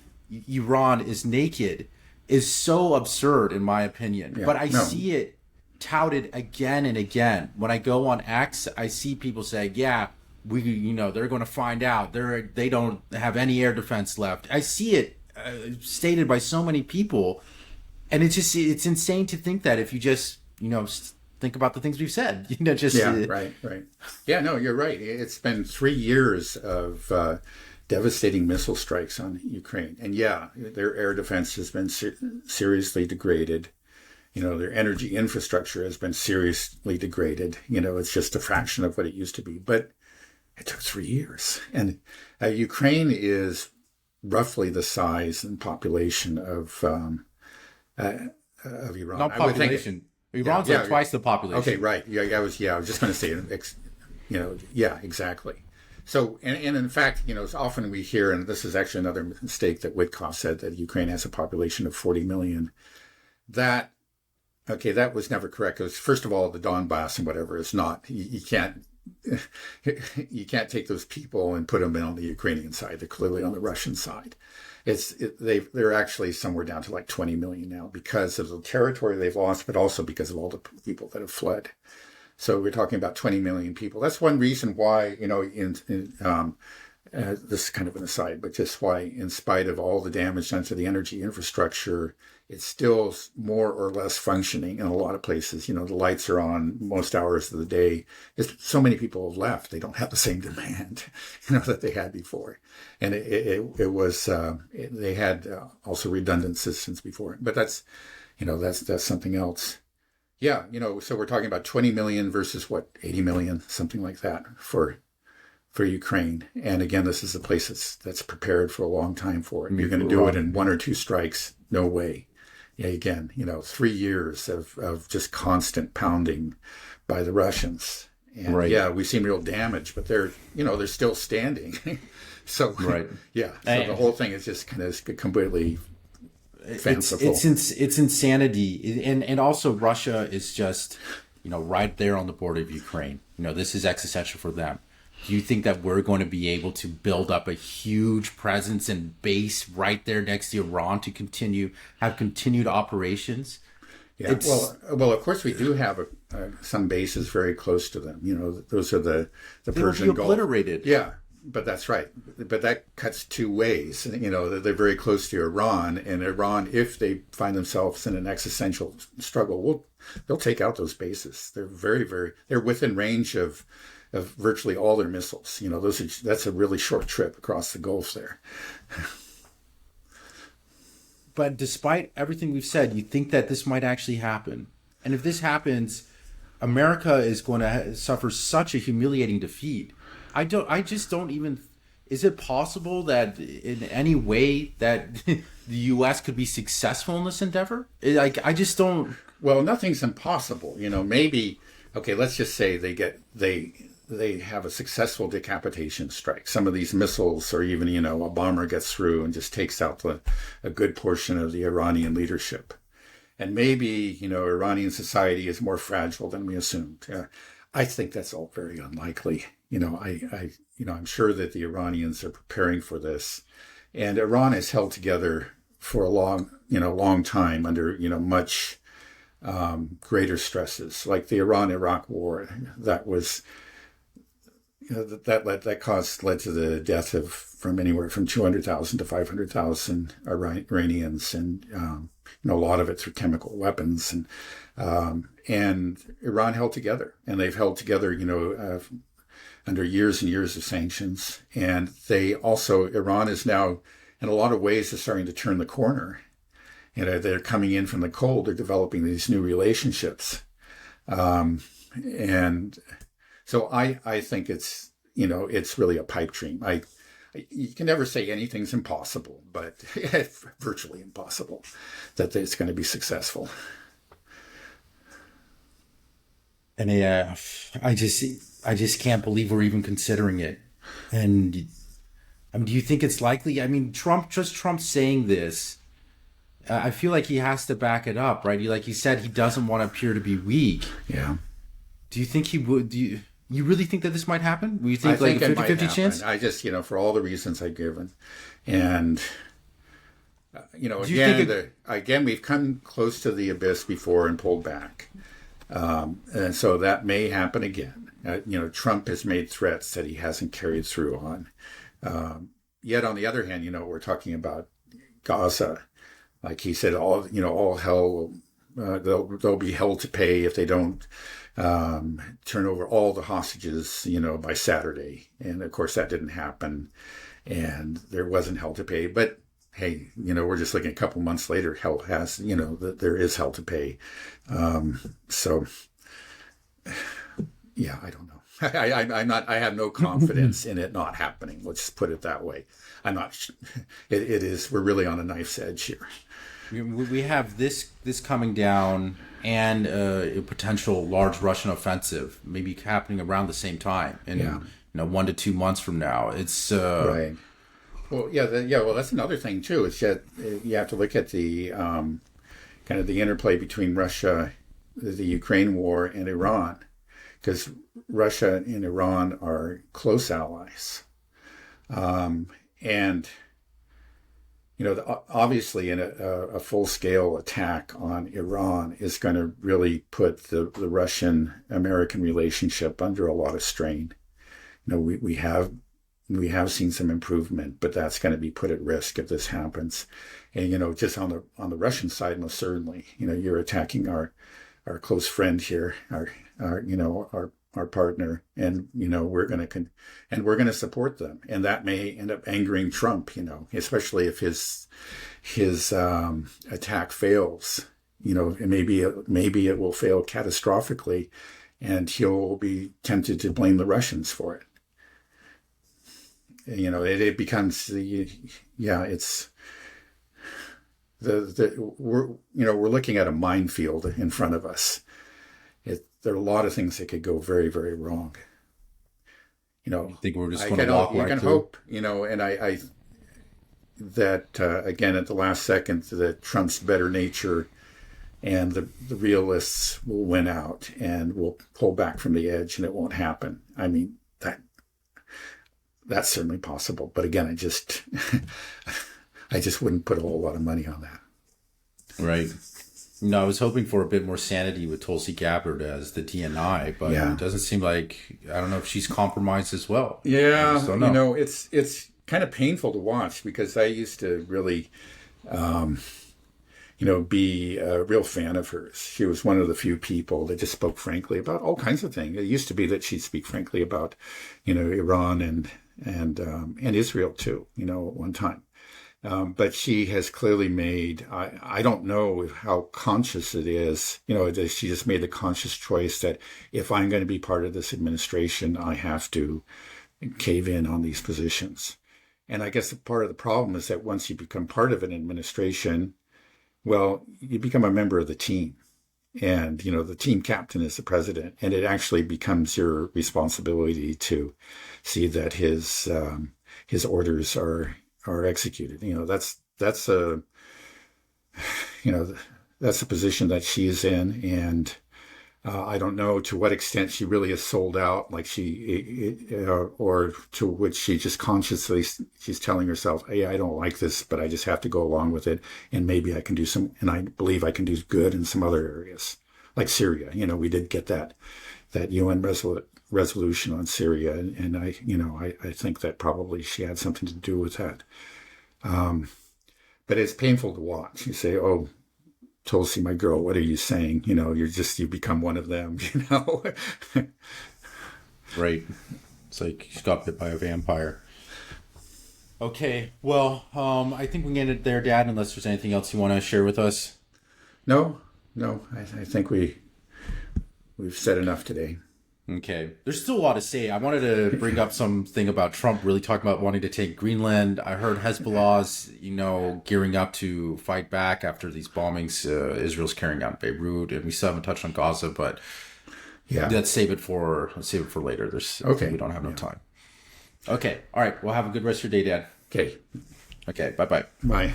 Iran is naked is so absurd, in my opinion. But I see it touted again and again. When I go on X, I see people say, they're going to find out. They don't have any air defense left. I see it stated by so many people, and it's insane to think that if you just, think about the things we've said, right. Yeah, no, you're right. It's been 3 years of devastating missile strikes on Ukraine. And their air defense has been seriously degraded. Their energy infrastructure has been seriously degraded. It's just a fraction of what it used to be. But it took 3 years. And Ukraine is roughly the size and population of Iran. Not population. Iran's like twice the population. Okay, right. I was just going to say, exactly. So, and in fact, often we hear, and this is actually another mistake that Witkoff said, that Ukraine has a population of 40 million. That was never correct. Because first of all, the Donbass and whatever is not, you can't take those people and put them on the Ukrainian side. They're clearly on the Russian side. They're actually somewhere down to like 20 million now because of the territory they've lost, but also because of all the people that have fled. So we're talking about 20 million people. That's one reason why, this is kind of an aside, but just why, in spite of all the damage done to the energy infrastructure, it's still more or less functioning in a lot of places. The lights are on most hours of the day. So many people have left. They don't have the same demand, that they had before. And it was, they had also redundant systems before. But that's something else. Yeah, so we're talking about 20 million versus what, 80 million, something like that for Ukraine. And again, this is a place that's prepared for a long time for it. You're going to do it in one or two strikes? No way. Yeah, again, 3 years of just constant pounding by the Russians. And Right. yeah, we've seen real damage, but they're still standing. So Right. yeah, so the whole thing is just kind of completely fanciful. It's insanity, and also Russia is just right there on the border of Ukraine. This is existential for them. Do you think that we're going to be able to build up a huge presence and base right there next to Iran to have continued operations? Yeah, well, of course we do have some bases very close to them. Those are the Persian Gulf. Obliterated. Yeah, but that's right. But that cuts two ways. They're very close to Iran, and Iran, if they find themselves in an existential struggle, they'll take out those bases. They're they're within range of virtually all their missiles. That's a really short trip across the Gulf there. But despite everything we've said, you think that this might actually happen. And if this happens, America is going to suffer such a humiliating defeat. I just don't even. Is it possible that in any way that the U.S. could be successful in this endeavor? I just don't. Well, nothing's impossible. Maybe. Okay, let's just say they have a successful decapitation strike. Some of these missiles, or even, a bomber gets through and just takes out a good portion of the Iranian leadership. And maybe, Iranian society is more fragile than we assumed. I think that's all very unlikely. I'm sure that the Iranians are preparing for this. And Iran has held together for a long time under, much greater stresses, like the Iran-Iraq war. That was that led to the death of from anywhere from 200,000 to 500,000 Iranians, and a lot of it through chemical weapons, and Iran held together, and they've held together, under years and years of sanctions, and Iran is now, in a lot of ways, is starting to turn the corner. They're coming in from the cold. They're developing these new relationships, and so I think it's really a pipe dream. You can never say anything's impossible, but it's virtually impossible that it's going to be successful. And I just can't believe we're even considering it. And do you think it's likely? Trump saying this, I feel like he has to back it up, right? Like he said, he doesn't want to appear to be weak. Yeah. Do you think he would? You really think that this might happen? Do you think like a 50-50 chance? I just, for all the reasons I've given. And, again, we've come close to the abyss before and pulled back. And so that may happen again. Trump has made threats that he hasn't carried through on. Yet, on the other hand, we're talking about Gaza. Like he said, all hell, they'll be hell to pay if they don't turn over all the hostages, by Saturday. And of course that didn't happen, and there wasn't hell to pay. But hey, we're just looking a couple months later, hell has, there is hell to pay. So yeah, I don't know. I have no confidence in it not happening. Let's put it that way. I'm not, we're really on a knife's edge here. We have this coming down, and a potential large Russian offensive maybe happening around the same time in 1 to 2 months from now. It's right. Well, well, that's another thing too. It's that you have to look at the kind of the interplay between Russia, the Ukraine war, and Iran, because Russia and Iran are close allies, and obviously in a full-scale attack on Iran is going to really put the Russian-American relationship under a lot of strain. We have seen some improvement, but that's going to be put at risk if this happens. And just on the Russian side, most certainly, you're attacking our close friend here, our partner, and we're going to support them, and that may end up angering Trump, especially if his attack fails, and maybe it will fail catastrophically, and he'll be tempted to blame the Russians for it. It becomes it's we're looking at a minefield in front of us. There are a lot of things that could go very, very wrong. I think we're just going to walk right through. You can hope, and I that again at the last second that Trump's better nature and the realists will win out and will pull back from the edge, and it won't happen. I mean, that's certainly possible. But again, I just wouldn't put a whole lot of money on that. Right. I was hoping for a bit more sanity with Tulsi Gabbard as the DNI, but it doesn't seem like, I don't know if she's compromised as well. Yeah, I just don't know. It's kind of painful to watch because I used to really, be a real fan of hers. She was one of the few people that just spoke frankly about all kinds of things. It used to be that she'd speak frankly about, Iran and Israel too, at one time. But she has clearly made, I don't know how conscious it is, that she just made the conscious choice that if I'm going to be part of this administration, I have to cave in on these positions. And I guess part of the problem is that once you become part of an administration, well, you become a member of the team. And, the team captain is the president. And it actually becomes your responsibility to see that his orders are executed. That's a position that she is in, and I don't know to what extent she really is sold out, like or to which she just consciously she's telling herself, "Hey, I don't like this, but I just have to go along with it, and maybe I can do some, and I believe I can do good in some other areas, like Syria. We did get that UN resolution on Syria, and I think that probably she had something to do with that. But it's painful to watch. You say, "Oh, Tulsi, my girl, what are you saying? You become one of them." Right. It's like she got bit by a vampire. Okay. Well, I think we can end it there, Dad. Unless there's anything else you want to share with us. No. I think we've said enough today. Okay. There's still a lot to say. I wanted to bring up something about Trump really talking about wanting to take Greenland. I heard Hezbollah's, gearing up to fight back after these bombings Israel's carrying out in Beirut. And we still haven't touched on Gaza, but let's save it for later. We don't have no time. Okay. All right. Well, have a good rest of your day, Dad. Okay. Okay. Bye-bye. Bye.